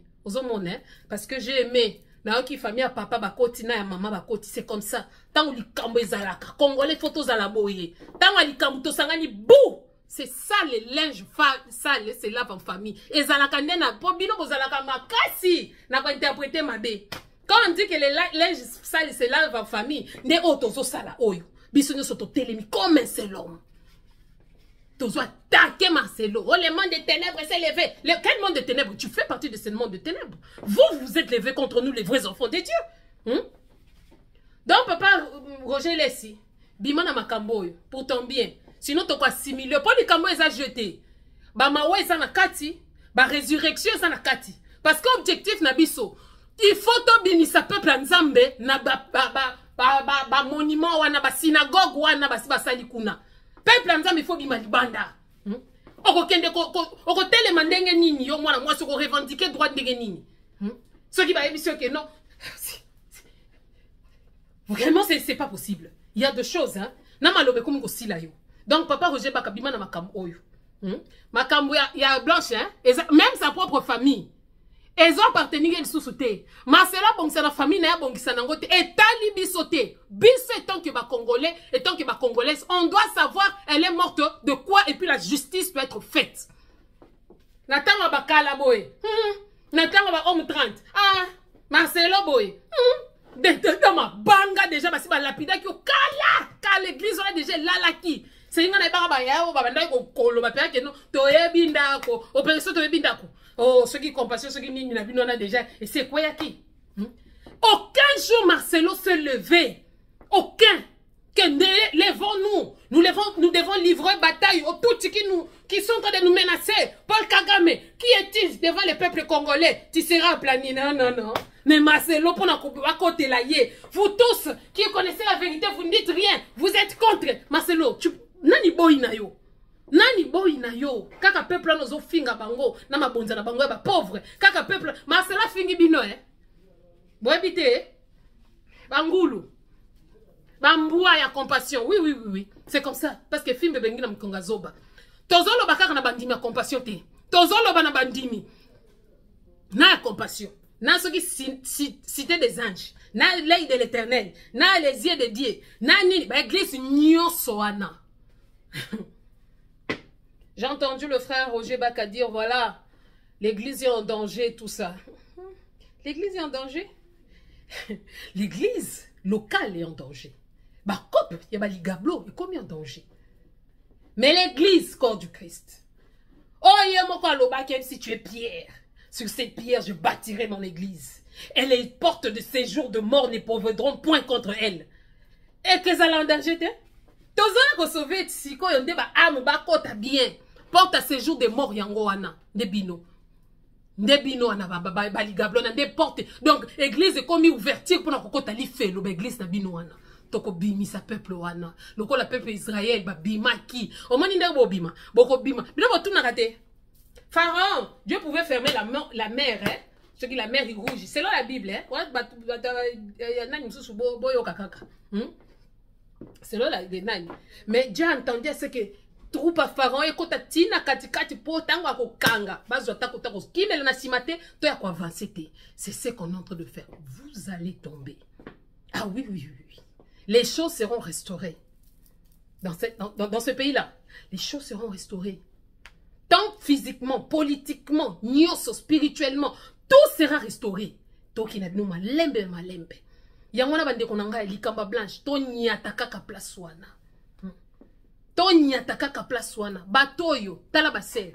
S1: Parce que j'ai aimé Na qui famille à papa bakoti na ya maman bakoti, c'est comme ça. Tant li kambo ezalaka, congolais photos à la boye. Tant li kambo to sangani bou. C'est ça les linges ça c'est lave en famille. Ezalaka ndena po bino bozalaka makasi na ko interpréter mabe. Quand on dit que les linges sales c'est lave en famille, ne otozo sala oyo. Biso nyo soto telemi comme un seul homme. Tozo attaquer Marcelo. Oh, le monde des ténèbres s'est levé. Quel monde de ténèbres? Tu fais partie de ce monde de ténèbres. Vous êtes levés contre nous, les vrais enfants de Dieu. Donc, papa Roger Lessi, bimana makambo pour ton bien. Sinon, tu as 6 millions. Pour les kambo, ils ont jeté. Bah, mawa, ils ont kati. Bah, résurrection, ils ont kati. Parce que l'objectif, nabiso, il faut to binisa peuple nzambe, na ba monument, wana ba synagogue, wana ba salikuna. Peuple nzambe, il faut bima libanda. Oko telema ndenge nini, yo mwana moi, soko revendiquer droit ndenge nini. Ceux qui va émission que non. Vraiment, c'est pas possible. Il y a deux choses, hein. Namalobe comme ko sila yo. Donc, papa Roger Bakabima na makam oyo. Makam ya Blanche, hein. Même sa propre famille. Ils ont appartenu à sous-souté. Marcela Bongsa la famille n'a Bongsa Nangote. Et Tali Bisoté. Biso étant que Congolais, étant que Congolaise, on doit savoir elle est morte de quoi et puis la justice peut être faite. Nathan Bakala Boy. Nathan Homme 30. Ah, Marcelo Boy. Dans ma banga déjà, parce que la lapida qui kala. Car l'église on a déjà lalaki. C'est une année par bayao, babanda ko kolo ba père que non. Toye bindako. Opération toye bindako. Oh, ceux qui compassion, ceux qui n'y n'a vu, on a déjà. Et c'est quoi, qui? Aucun jour Marcelo se lever. Aucun. Que levons-nous. Nous devons livrer bataille aux tout qui sont en train de nous menacer. Paul Kagame, qui est-il devant le peuple congolais? Tu seras aplani. Non, non, non. Mais Marcelo, pour à côté là, vous tous qui connaissez la vérité, vous ne dites rien. Vous êtes contre. Marcelo, tu. Nani boy na yo? Nani boy na yo? Kaka peuple nozo finga bango, na mabonza na bango ba pauvre. Kaka peuple, Marcela fingi bino Boy bité. Bangulu. Bambua ya compassion. Oui, oui, oui, oui. C'est comme ça. Parce que film bengi na mkonga zoba. Tozolo bakaka na bandimi ya compassion te. Tozolo ba na bandimi. Na compassion. Na ce qui cité des anges. Na l'œil de l'éternel. Na les yeux de Dieu. Na ni ba église nyonso wana. J'ai entendu le frère Roger Baka dire, voilà, l'église est en danger, tout ça. L'église est en danger? L'église locale est en danger. Bah, comme il y a des gablo, il est combien en danger? Mais l'église, corps du Christ. Oh, il y a mon corps, même si tu es pierre. Sur cette pierre, je bâtirai mon église. Et les portes de séjour de mort ne pourvoudront point contre elle. Et que ça en danger, hein? Tozana ko sauver si ko yonde ba ame ba kota bien. Porte à séjour de mort yango wana. Ndebino. Ndebino wana ba ligablo na porte. Donc église est comme ouverture pour na kokota li fait lo église na bino wana. Toko bimi sa peuple wana. Loko la peuple Israël ba bima ki. O mani ndeko bima. Boko bima. Bino botu na kate. Pharaon, Dieu pouvait fermer la mer hein. Ce qui la mer est rouge. Selon la Bible hein. Ouais na nimsusu boyo kakaka. C'est là la denani. Mais Dieu a entendu ce que troupe à Pharaon et quand tina katikati po tango akokanga bazo tako kimela na simate to ya ko avancer te. C'est ce qu'on est en train de faire. Vous allez tomber. Ah oui oui oui. Les choses seront restaurées. Dans ce pays-là, les choses seront restaurées. Tant physiquement, politiquement, nyoso spirituellement, tout sera restauré. To kinabino malembe malembe. Yangona bande konanga likamba blanche to nyata kaka place wana. To nyata kaka place wana. Batoyo tala baser.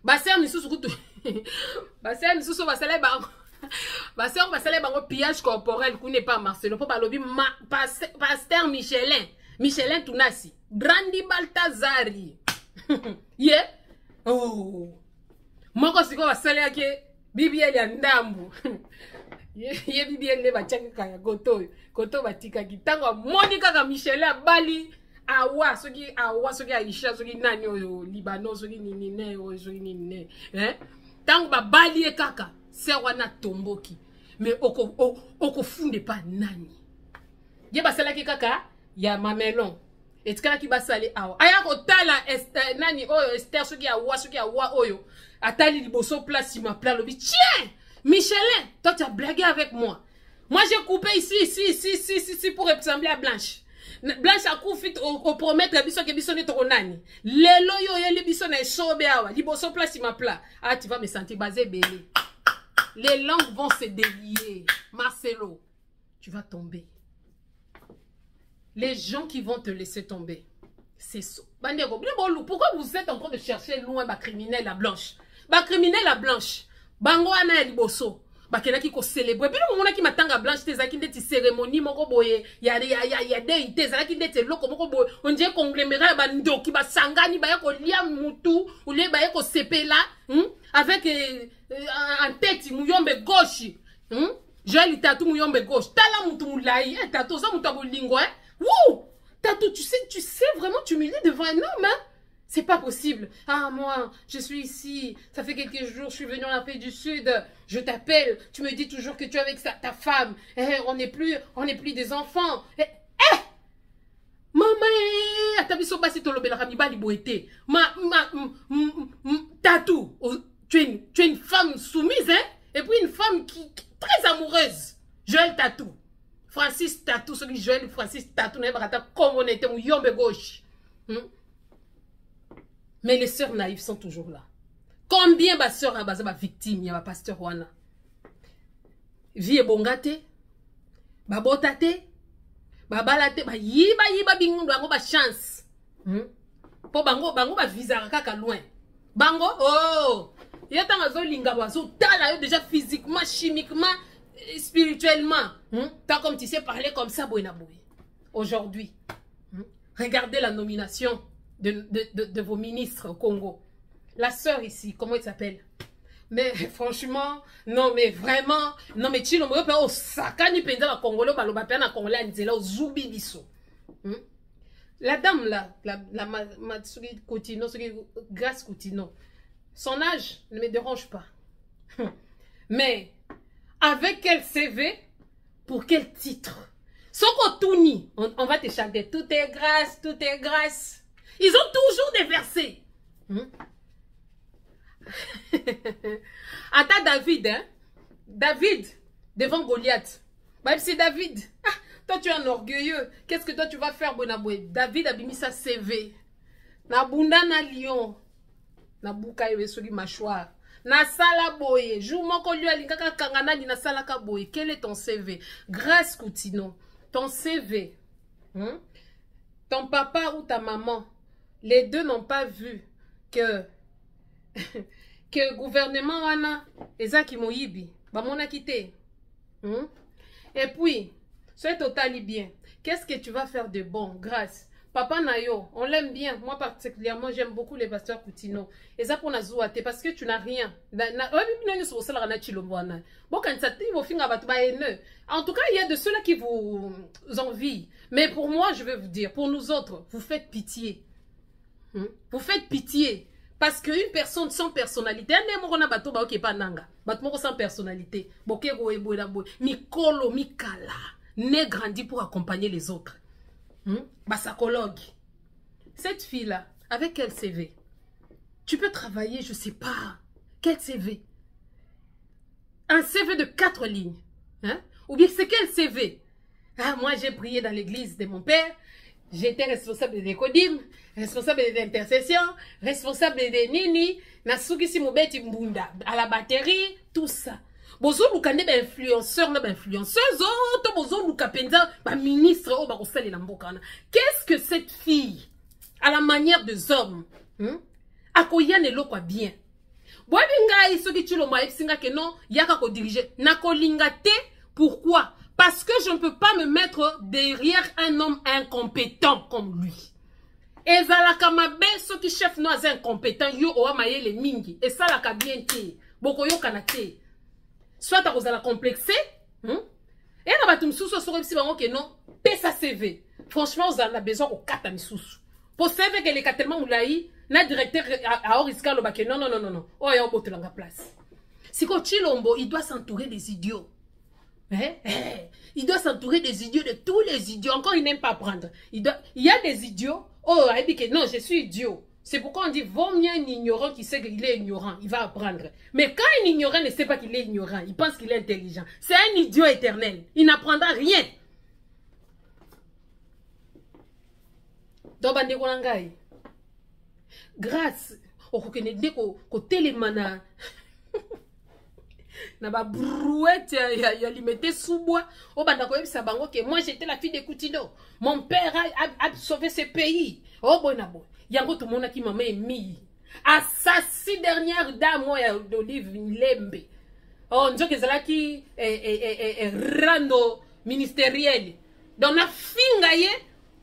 S1: Baser misusu kutu. Baser misusu basale bango. Baser basale bango pillage corporel ku n'est pas Marcelo po balobi pasteur Michelin. Michelin Tunasi. Grandi Baltazari. Yeah. Oh. Moko siko basale yake Bibiel ya ndambu. Ye Bibiel ne bachaka kaya koto batika kitango moni kaka Michelin bali awa soki Aisha soki nani oyo Libano soki nini ne oyo soki nini ne tango ba bali e kaka se wana tomboki mais oko funde pa nani ye basala ki kaka ya mamelon etikala ki basale awa aya ko tala nani oyo Esther soki awa oyo atali liboso place ma pla lobi tiens Michelin, toi tu as blagué avec moi. Moi, j'ai coupé ici, pour ressembler à Blanche. Blanche a coupé au promettre la biso que biso ne toronani. Lelo yo ye biso na sobe awa. Liboso place ma plat. Ah, tu vas me sentir basé belé. Les langues vont se délier. Marcelo, tu vas tomber. Les gens qui vont te laisser tomber, c'est ça. Pourquoi vous êtes en train de chercher loin ma criminelle à Blanche? Ma criminelle à Blanche. Bango ana liboso. Bakelaki ko célébrer. Puis le moment qui m'attend Blanche tezaki ndeti cérémonie moko boye ya deité zaki ndeti loko moko boye on dirait conglomérat ba ndoki ba sangani ba ko lia mutu ou le ba ko sepela avec en tête muyombe gauche Joël Tatou muyombe gauche tala mutu mulai Tatou ça mutu bolingo wouh Tatou tu sais vraiment t'humilier devant un homme hein. C'est pas possible. Ah, moi, je suis ici. Ça fait quelques jours, je suis venue en Afrique du Sud. Je t'appelle. Tu me dis toujours que tu es avec ta femme. On n'est plus des enfants. Maman, Atabiso Bassi Tolobela Ramiba Liboete. Tatou, tu es une femme soumise, hein? Et puis une femme qui très amoureuse. Joël Tatou. Francis Tatou, celui Joël Francis Tatou, n'est pas comme on était, mon yombe gauche. Mais les sœurs naïves sont toujours là. Combien de sœurs sont victimes, il y a un pasteur Wana. Vie est bongate, babotate, babalate, yiba bingo, bango ba chance. Po bango ba visa kaka loin. Bango, oh! Il y a tant de linga bazo, tala déjà physiquement, chimiquement, spirituellement. Tant comme tu sais parler comme ça, boina boy. Aujourd'hui, regardez la nomination de vos ministres au Congo. La sœur ici, comment elle s'appelle? Mais franchement, non mais vraiment, non mais tu l'as pas au sakani penda la Congolais, baloba pena Congolais anzela au zubi biso. La dame là, la Matsuri Coutinho, Grâce Coutinho, son âge ne me dérange pas. Mais avec quel CV, pour quel titre? Sokotouni, on va te chanter tout est grâce, tout est grâce. Ils ont toujours des versets. Attends David, hein? David, devant Goliath. Même si David, toi tu es un orgueilleux. Qu'est-ce que toi tu vas faire, Bonaboué? David a mis sa CV. Na bunda na lion. Na buka ewe soli mâchoire. Na sala boye. Jou moko liyo alingaka kangana ni na sala ka boye. Quel est ton CV? Grâce Coutinho. Ton CV. Ton papa ou ta maman. Les deux n'ont pas vu que le gouvernement wana ezaki moyibi ba mona quitté. Et puis c'est totalement bien. Qu'est-ce que tu vas faire de bon? Grâce papa Nayo, on l'aime bien. Moi particulièrement, j'aime beaucoup les pasteurs Coutinho. Et ça pour nazouate parce que tu n'as rien. En tout cas, il y a de ceux-là qui vous envient. Mais pour moi, je vais vous dire, pour nous autres, vous faites pitié. Vous faites pitié. Parce qu'une personne sans personnalité, sans personnalité, Mikolo, Mikala, n'est grandi pour accompagner les autres. Psychologue. Cette fille-là, avec quel CV? Tu peux travailler, je sais pas. Quel CV? Un CV de 4 lignes. Ou bien c'est quel CV? Ah, moi j'ai prié dans l'église de mon père. J'étais responsable des codim, responsable des intercessions, responsable des nini, nasuki si mobeti mbunda, à la batterie, tout ça. Bozo lukande ba influenceur na ba influenceuse, to bozo lukapenza ba ministre o ba kosali na mboka na. Qu'est-ce que cette fille, à la manière des hommes, akoyane lokwa bien. Bobi ngai soki tulo ma singa ke non, yaka ko diriger, na ko lingate, pourquoi? Parce que je ne peux pas me mettre derrière un homme incompétent comme lui. Et zalaka mabe soki chef no aza incompétent yo o amaye le mingi. Et ça la ka bien te. Boko yo kanate. Soit à cause de la complexé, et on a tout sur le non, paie sa CV. Franchement, on a besoin au 4 misous. Pour CV que les 4 tellement moulaï, na directeur à Oriska le baké, non. Oh, il y a un beau la place. Si quand Chilombo, il doit s'entourer des idiots. Il doit s'entourer des idiots, de tous les idiots. Encore, il n'aime pas prendre. Il y a des idiots. Oh, il dit que non, je suis idiot. C'est pourquoi on dit, vaut mieux un ignorant qui sait qu'il est ignorant, il va apprendre. Mais quand un ignorant ne sait pas qu'il est ignorant, il pense qu'il est intelligent. C'est un idiot éternel. Il n'apprendra rien. Donc, grâce au télémana, na ba brouette ya limité sous bois. Au banda bango que moi j'étais la fille de Koutido. Mon père a sauvé ce pays. Oh bonabo. Yango tout le monde qui m'a mis. Assassin dernière dame d'Olive Lembe. Oh, on dit que c'est là qui rando ministériel. Donc la fingaye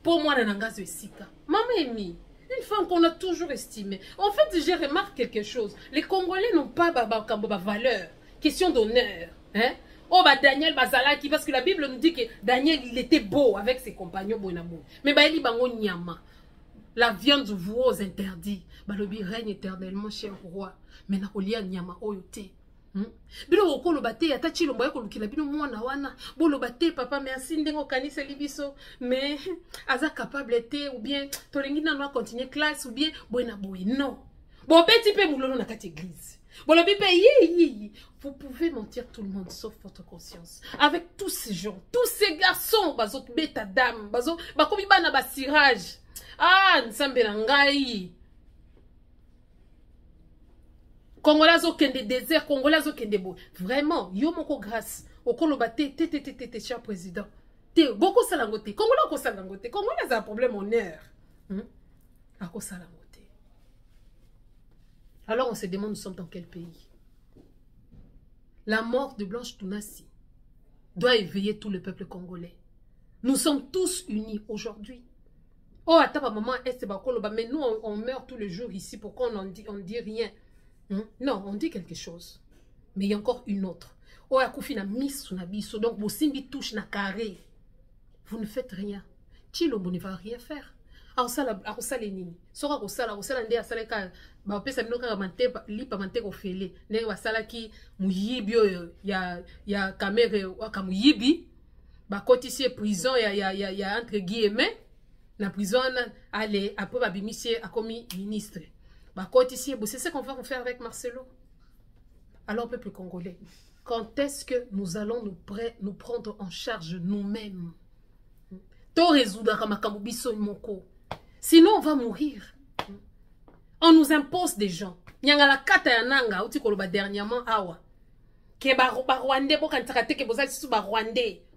S1: pour moi na nangazo esika. Maman mis. Une femme qu'on a toujours estimée. En fait, j'ai remarqué quelque chose. Les Congolais n'ont pas valeur. Question d'honneur. Hein? Oh, bah Daniel Bazalaki, parce que la Bible nous dit que Daniel, il était beau avec ses compagnons. Mais bah, il bango nyama. La viande du veau aux interdits. Bah, le règne éternellement, cher roi. Mais na kolia nyama oyote. Bilo okolo bate ata chilombo yako lukila bino mwana wana bolo bate papa merci ndengo kanisa libiso mais aza capable te ou bien tolingi na no continuer classe ou bien boina boy non bon petit peu boulolo na kati église bolo bipe yi vous pouvez mentir tout le monde sauf votre conscience avec tous ces gens tous ces garçons bazot beta dame bazo bakomi bana basirage nsambe na ngai Congolais au kende désert, Congolais au kende beau. Vraiment, yo moko grâce. Au kolobate, cher président. Beaucoup salangote. Congolais au salangote. Congolais a un problème honneur. A ko salangote. Alors on se demande nous sommes dans quel pays? La mort de Blanche Tounassi doit éveiller tout le peuple congolais. Nous sommes tous unis aujourd'hui. Oh, attends, maman, mais nous on meurt tous les jours ici. Pourquoi on dit rien? Non, on dit quelque chose. Mais il y a encore une autre. Oh, akufi na miss na biso. Donc, vos simbi touche na carré. Vous ne faites rien. Chilombo ne va rien faire. Arosala nini. Sora arosala nde asala ka ba pesa bino ka mante lipa mante ko fele. Ndenge basala ki muyibi ya kamere waka muyibi. Ba kotisi prison ya entre guillemets. Na prison allez après ba bimisie akomi ministre. C'est ce qu'on va faire avec Marcelo. Alors, peuple congolais, quand est-ce que nous allons nous prendre en charge nous-mêmes? Sinon, on va mourir. On nous impose des gens. Dernièrement,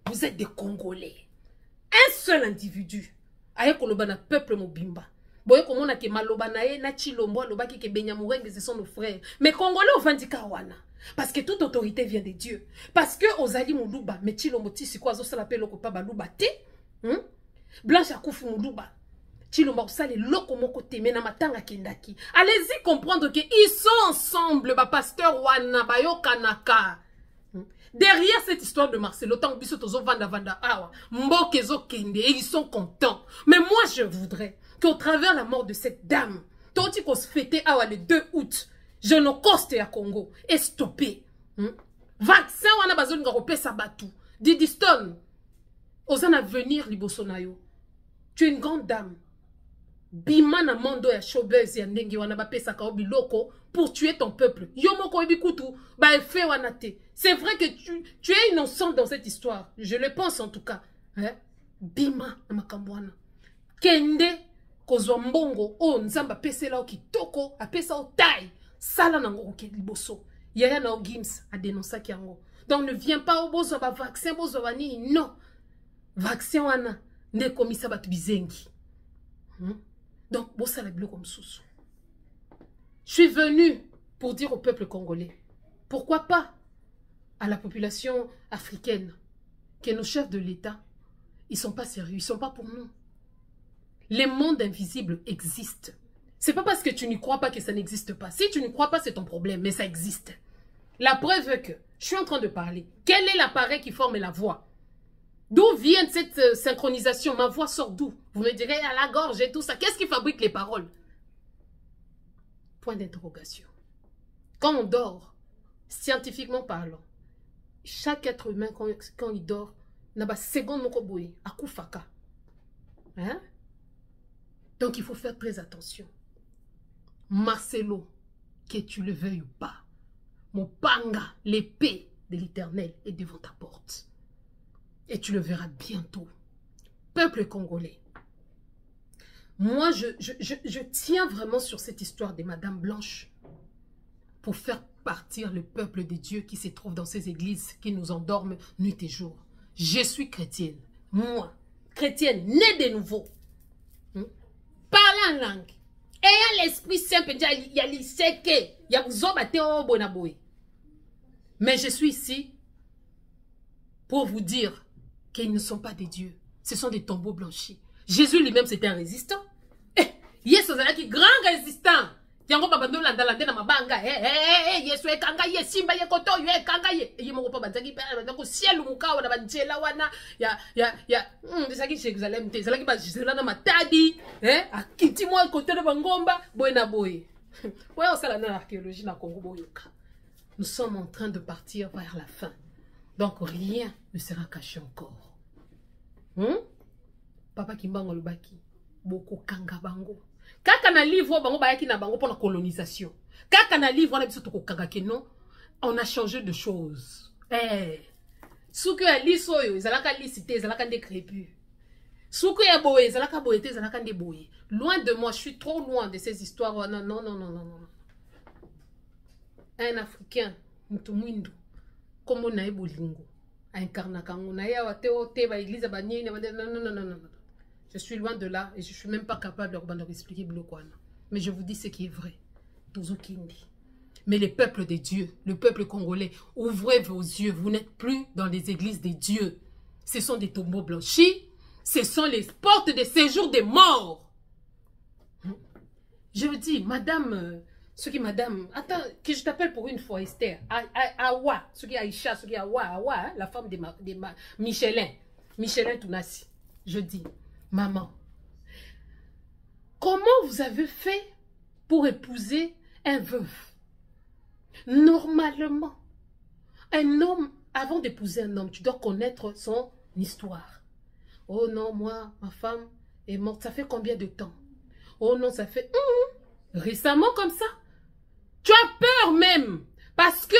S1: vous êtes des Congolais. Un seul individu. Peuple mobimba. Boye komona ke maloba na ye na chilombo alobaki ke Benyamurenge ce sont nos frères. Mais Congolais au vandika wana. Parce que toute autorité vient de Dieu. Parce que ozali muluba mais chilombo tisi kwa zo sala pe loko pa baluba te. Blanche akufu muluba. Chilombo osale loko moko te mena matanga kendaki. Allez-y comprendre que ils sont ensemble ba pasteur wana bayokanaka. Derrière cette histoire de Marcelo, tant biso tozo vanda awa, mboke zo kende et ils sont contents. Mais moi je voudrais qu'au travers la mort de cette dame, tant qu'on se fêtait le 2 août, Génocoste à Congo est stoppé. Vaccin wana bazon nga repé sabatu. Didi Stone, osan avenir libosonayo. Tu es une grande dame. Bimana mondo ya showbiz ya ndenge wana bapesa ka biloko pour tuer ton peuple. Yomoko ebikutu ba efe wana te. C'est vrai que tu es innocent dans cette histoire. Je le pense en tout cas. Bima na makambwana. Kende kozwa mbongo o nzamba pesela o kitoko apesa o taille. Sala nango oke liboso. Yaya na o Gims a dénoncé yango. Donc ne viens pas au bozo ba vaccin bozo bani non. Vaccin wana ne komisa batu bizengi. Donc, je suis venu pour dire au peuple congolais, pourquoi pas à la population africaine, que nos chefs de l'État, ils ne sont pas sérieux, ils ne sont pas pour nous. Les mondes invisibles existent. Ce n'est pas parce que tu n'y crois pas que ça n'existe pas. Si tu n'y crois pas, c'est ton problème, mais ça existe. La preuve est que, je suis en train de parler, quel est l'appareil qui forme la voix? D'où vient cette synchronisation? Ma voix sort d'où? Vous me direz à la gorge et tout ça. Qu'est-ce qui fabrique les paroles? Point d'interrogation. Quand on dort, scientifiquement parlant, chaque être humain, quand il dort, n'a pas seconde mokoboy, akufaka. Hein? Donc il faut faire très attention. Marcelo, que tu le veuilles ou pas, mon panga, l'épée de l'Éternel est devant ta porte. Et tu le verras bientôt. Peuple congolais, moi je tiens vraiment sur cette histoire de Madame Blanche pour faire partir le peuple de Dieu qui se trouve dans ces églises qui nous endorment nuit et jour. Je suis chrétienne, moi, chrétienne, née de nouveau, parlant en langue, ayant l'Esprit Saint, il y a l'iseke, il y a mais je suis ici pour vous dire qu'ils ne sont pas des dieux, ce sont des tombeaux blanchis. Jésus lui-même c'était un résistant. Yesu est grand résistant. Yango babando landa na mabanga Yesu ekanga ye simba ye koto ye ekanga ye moko pa banzaki pa ko ciel mukawa na banjela wana ya desaki Jérusalem te zalaki ba Jérusalem na matadi akiti mo koto na bangomba boy na boy. Ouais, on sala na archéologie na Congo boyoka. Nous sommes en train de partir vers la fin. Donc rien ne sera caché encore. Papa Kimbango Lubaki boko kanga bango. Kaka na livre bango bayaki na bango pour la colonisation. Kaka na livre on a biso to kanga ke non, on a changé de choses. Souku ya liso yo ezalaka licité ezalaka décrépus. Souku ya boye ezalaka boyete ezalaka nde boye. Loin de moi, je suis trop loin de ces histoires. Non non non non non non. Un Africain mutumwindu comme na ebolingo incarna kango na ya wate ote ba église ba nini non non non non non. Je suis loin de là et je ne suis même pas capable de expliquer Blokwana. Mais je vous dis ce qui est vrai. Tozokindi. Mais le peuple des dieux, le peuple congolais, ouvrez vos yeux. Vous n'êtes plus dans les églises des dieux. Ce sont des tombeaux blanchis. Ce sont les portes de séjour des morts. Je vous dis, madame, attends, que je t'appelle pour une fois, Esther. Awa, ce qui est Aïcha, ce qui est Awa, la femme de Michelin Tounassi. Je dis, maman, comment vous avez fait pour épouser un veuf? Normalement, un homme, avant d'épouser un homme, tu dois connaître son histoire. Oh non, moi, ma femme est morte, ça fait combien de temps? Oh non, ça fait récemment comme ça. Tu as peur même, parce que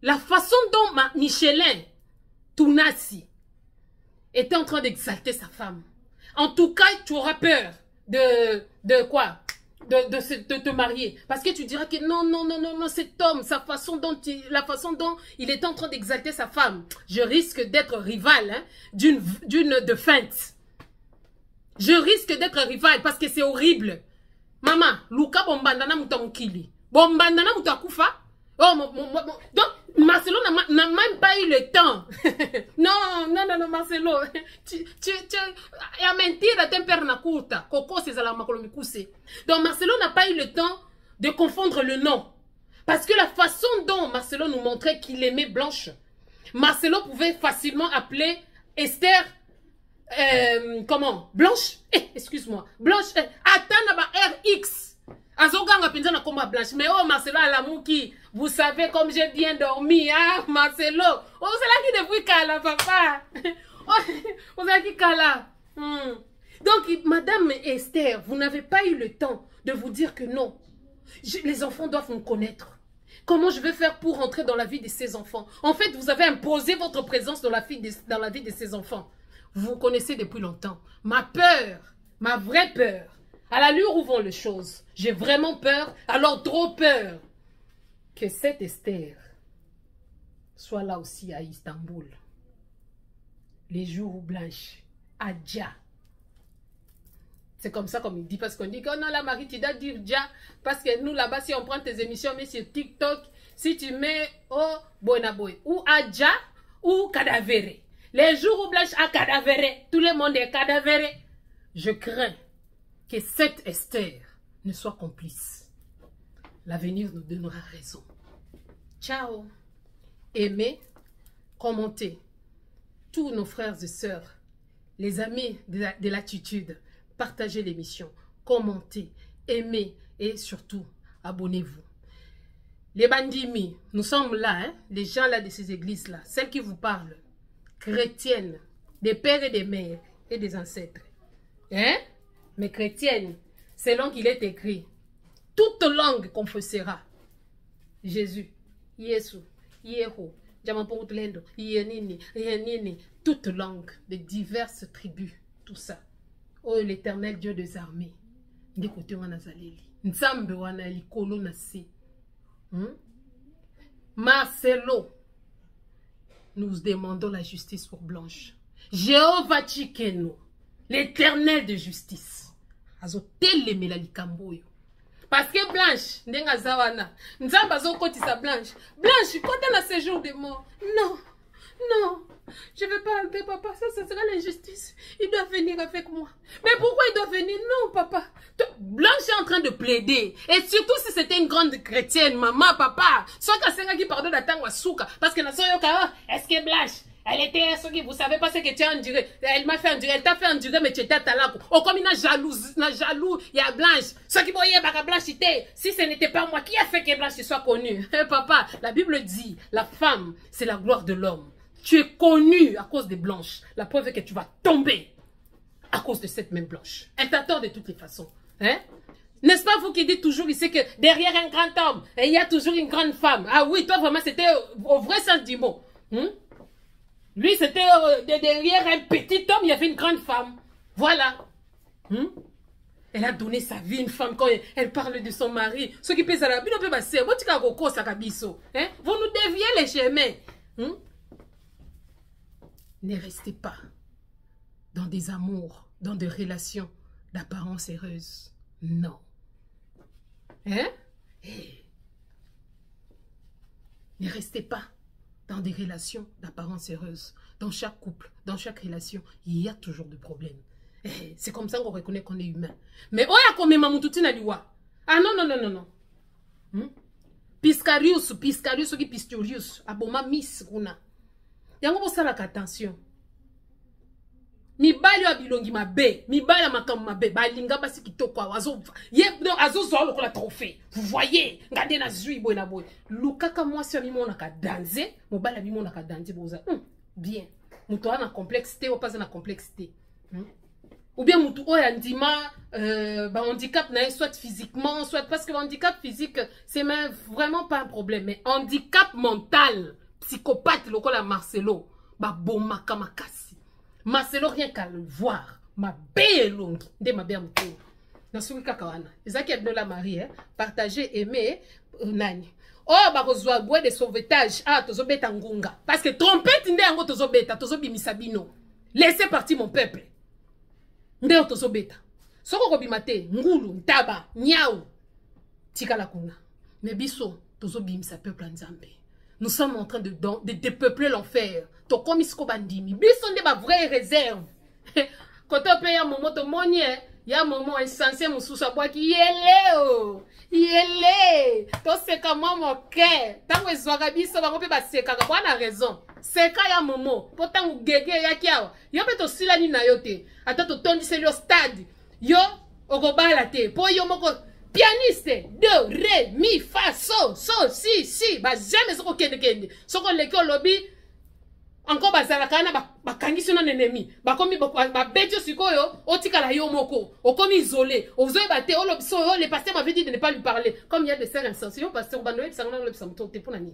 S1: la façon dont Michelin Tounassi était en train d'exalter sa femme. En tout cas, tu auras peur de quoi? De te marier. Parce que tu diras que non, non, non, non, non, cet homme, la façon dont il est en train d'exalter sa femme, je risque d'être rival de feinte. Je risque d'être rival parce que c'est horrible. Maman, Luka bombandana mutamukili. Bombandana mutakufa. Oh, donc, Marcelo n'a même pas eu le temps. Non, non, non, non, Marcelo. Ya mentira tempera na kurta. Koko c'est la makolomikuse. Donc, Marcelo n'a pas eu le temps de confondre le nom. Parce que la façon dont Marcelo nous montrait qu'il aimait Blanche, Marcelo pouvait facilement appeler Esther, comment? Blanche? Excuse-moi. Blanche, attends, ba RX. Azoganga pinza na komba Blanche. Mais oh, Marcelo Alamuki, vous savez comme j'ai bien dormi, hein, Marcelo. Oh, c'est là qui devrait cala, papa. Oh, c'est là qui cala. Donc, Madame Esther, vous n'avez pas eu le temps de vous dire que non. Les enfants doivent me connaître. Comment je vais faire pour rentrer dans la vie de ces enfants? En fait, vous avez imposé votre présence dans la vie de ces enfants. Vous connaissez depuis longtemps. Ma peur, ma vraie peur, à l'allure où vont les choses, j'ai vraiment peur, alors trop peur, que cette Esther soit là aussi à Istanbul. Les jours où Blanche, à Dja. C'est comme ça comme il dit, parce qu'on dit que oh non, la Marie, tu dois dire Dja, parce que nous là-bas, si on prend tes émissions, mais sur TikTok, si tu mets oh, Bonaboy, ou Adja, ou Cadavéré. Les jours où Blanche a cadavéré, tout le monde est cadavéré. Je crains que cette Esther ne soit complice. L'avenir nous donnera raison. Ciao. Aimez, commentez. Tous nos frères et sœurs, les amis de l'attitude, partagez l'émission, commentez, aimez et surtout, abonnez-vous. Les bandimi, nous sommes là, hein, les gens là de ces églises-là, celles qui vous parlent, chrétiennes, des pères et des mères et des ancêtres. Hein? Mais chrétiennes, selon qu'il est écrit, toute langue confessera Jésus, Yesu, Yeho, Jamapongutlendo, Yenini, Yenini, toute langue de diverses tribus, tout ça. Oh, l'Éternel Dieu des armées, d'écouter Wanazaleli, Nzambe wana likolo na si. Marcelo, nous demandons la justice pour Blanche. Jéhovah Chikeno, l'Éternel de justice. Azoteleme la likamboyo. Parce que Blanche, ndenga zawana, Nzamba azokotisa Blanche. Blanche, quand elle a séjour de mort, non, non, je ne vais pas enlever papa, ça sera l'injustice. Il doit venir avec moi. Mais pourquoi il doit venir? Non, papa. Blanche est en train de plaider. Et surtout si c'était une grande chrétienne, maman, papa. Soit qu'elle qui pardonne d'attendre à Souka. Parce que est-ce que Blanche, elle était ce qui vous savez pas ce que tu as enduré. Elle m'a fait endurer, elle t'a fait endurer, mais tu étais à talako. Oh, comme il a jaloux, il y a Blanche. Ce qui voyait Blanche, si ce n'était pas moi, qui a fait que Blanche soit connue? Papa, la Bible dit, la femme, c'est la gloire de l'homme. Tu es connu à cause des Blanches. La preuve est que tu vas tomber à cause de cette même Blanche. Elle t'attend de toutes les façons. Hein? N'est-ce pas vous qui dites toujours ici que derrière un grand homme, il y a toujours une grande femme? Ah oui, toi vraiment c'était au vrai sens du mot. Lui c'était derrière un petit homme, il y avait une grande femme. Voilà. Elle a donné sa vie, une femme, quand elle parle de son mari. Ce qui pèse à la vie, on peut passer. Vous nous déviez les chemins. Ne restez pas dans des amours, dans des relations d'apparence heureuse. Non. Hein? Ne restez pas dans des relations d'apparence heureuse. Dans chaque couple, dans chaque relation, il y a toujours des problèmes. C'est comme ça qu'on reconnaît qu'on est humain. Mais oya comme mamoututi na liwa. Ah non, non, non, non, non. Piscarius, qui Pistorius, aboma miss kuna. Yango bosalaka attention. Mibali wa bilongi mabe, mibali ya makamu mabe, balinga basi kitoko azo zo lokola trophée. Vous voyez, ngade na zui boy na boy. Lukaka mwasi mimona ka danser, mobali mimona ka danser boza. Bien. Muto ana complexité ou pas na complexité. Ou bien mutu oya ndima handicap na soit physiquement, soit parce que handicap physique c'est même vraiment pas un problème, mais handicap mental. Psychopathe lokola Marcelo ba bomaka makasi. Marcelo rien qu'à le voir ma belle longue de ma belle mouton na suki kakawana ezaki abino la Marie partager aimer nani oh ba kozwa bois de sauvetage tozobeta ngunga parce que trompette nde yango tozobeta tozobimisa bino laissez partir mon peuple nde tozobeta soko kobima te ngulu ntaba nyau tikala kuna mais biso tozobimisa peuple nzambe. Nous sommes en train de dépeupler l'enfer. To comme isko bandimi. Bison de ma vraie réserve. Quand on paye un moment de monnaie, il y a un moment insensé, mon sous-sa bois qui yélé. Yélé. To c'est comment mon cœur. Tant que zoga biso, on peut passer. Car on a raison. C'est quand il y a un moment. Pourtant, vous gégé, ya kia. Yo peut aussi la ni na yote. Attends, to tondi c'est le stade. Yo, ogoba la te. Po yo moko. Pianiste, do, ré, mi, fa, so, si, bah jamais ce qu'on kende. Ce qu'on l'école lobby, encore bazalakana, bah kangisi non ennemi. Bah comme bah bédio sikoyo, otika la yo moko, o comme isolé, o zoe bate, o lobby so, les pasteurs m'avaient dit de ne pas lui parler. Comme il y a des sœurs insensés, yo pasteur banoé, ça n'a pas te pour nani.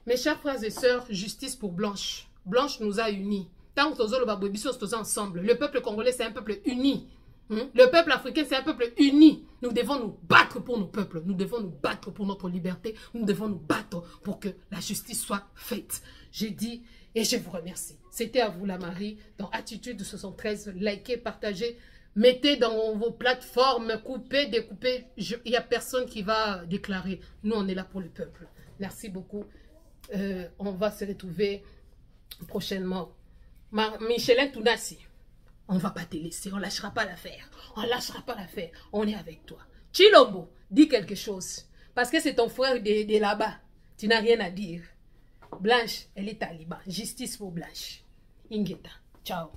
S1: Mes chers frères et sœurs, justice pour Blanche. Blanche nous a unis. Tant que nous avons tous ensemble, le peuple congolais c'est un peuple uni. Le peuple africain, c'est un peuple uni. Nous devons nous battre pour nos peuples. Nous devons nous battre pour notre liberté. Nous devons nous battre pour que la justice soit faite. J'ai dit et je vous remercie. C'était à vous la Marie dans Attitude 73. Likez, partagez. Mettez dans vos plateformes, coupez, découpez. Il n'y a personne qui va déclarer. Nous, on est là pour le peuple. Merci beaucoup. On va se retrouver prochainement. Michelin Tounassi. On ne va pas te laisser, on ne lâchera pas l'affaire. On ne lâchera pas l'affaire. On est avec toi. Chilombo, dis quelque chose. Parce que c'est ton frère de là-bas. Tu n'as rien à dire. Blanche, elle est taliban. Justice pour Blanche. Ingeta. Ciao.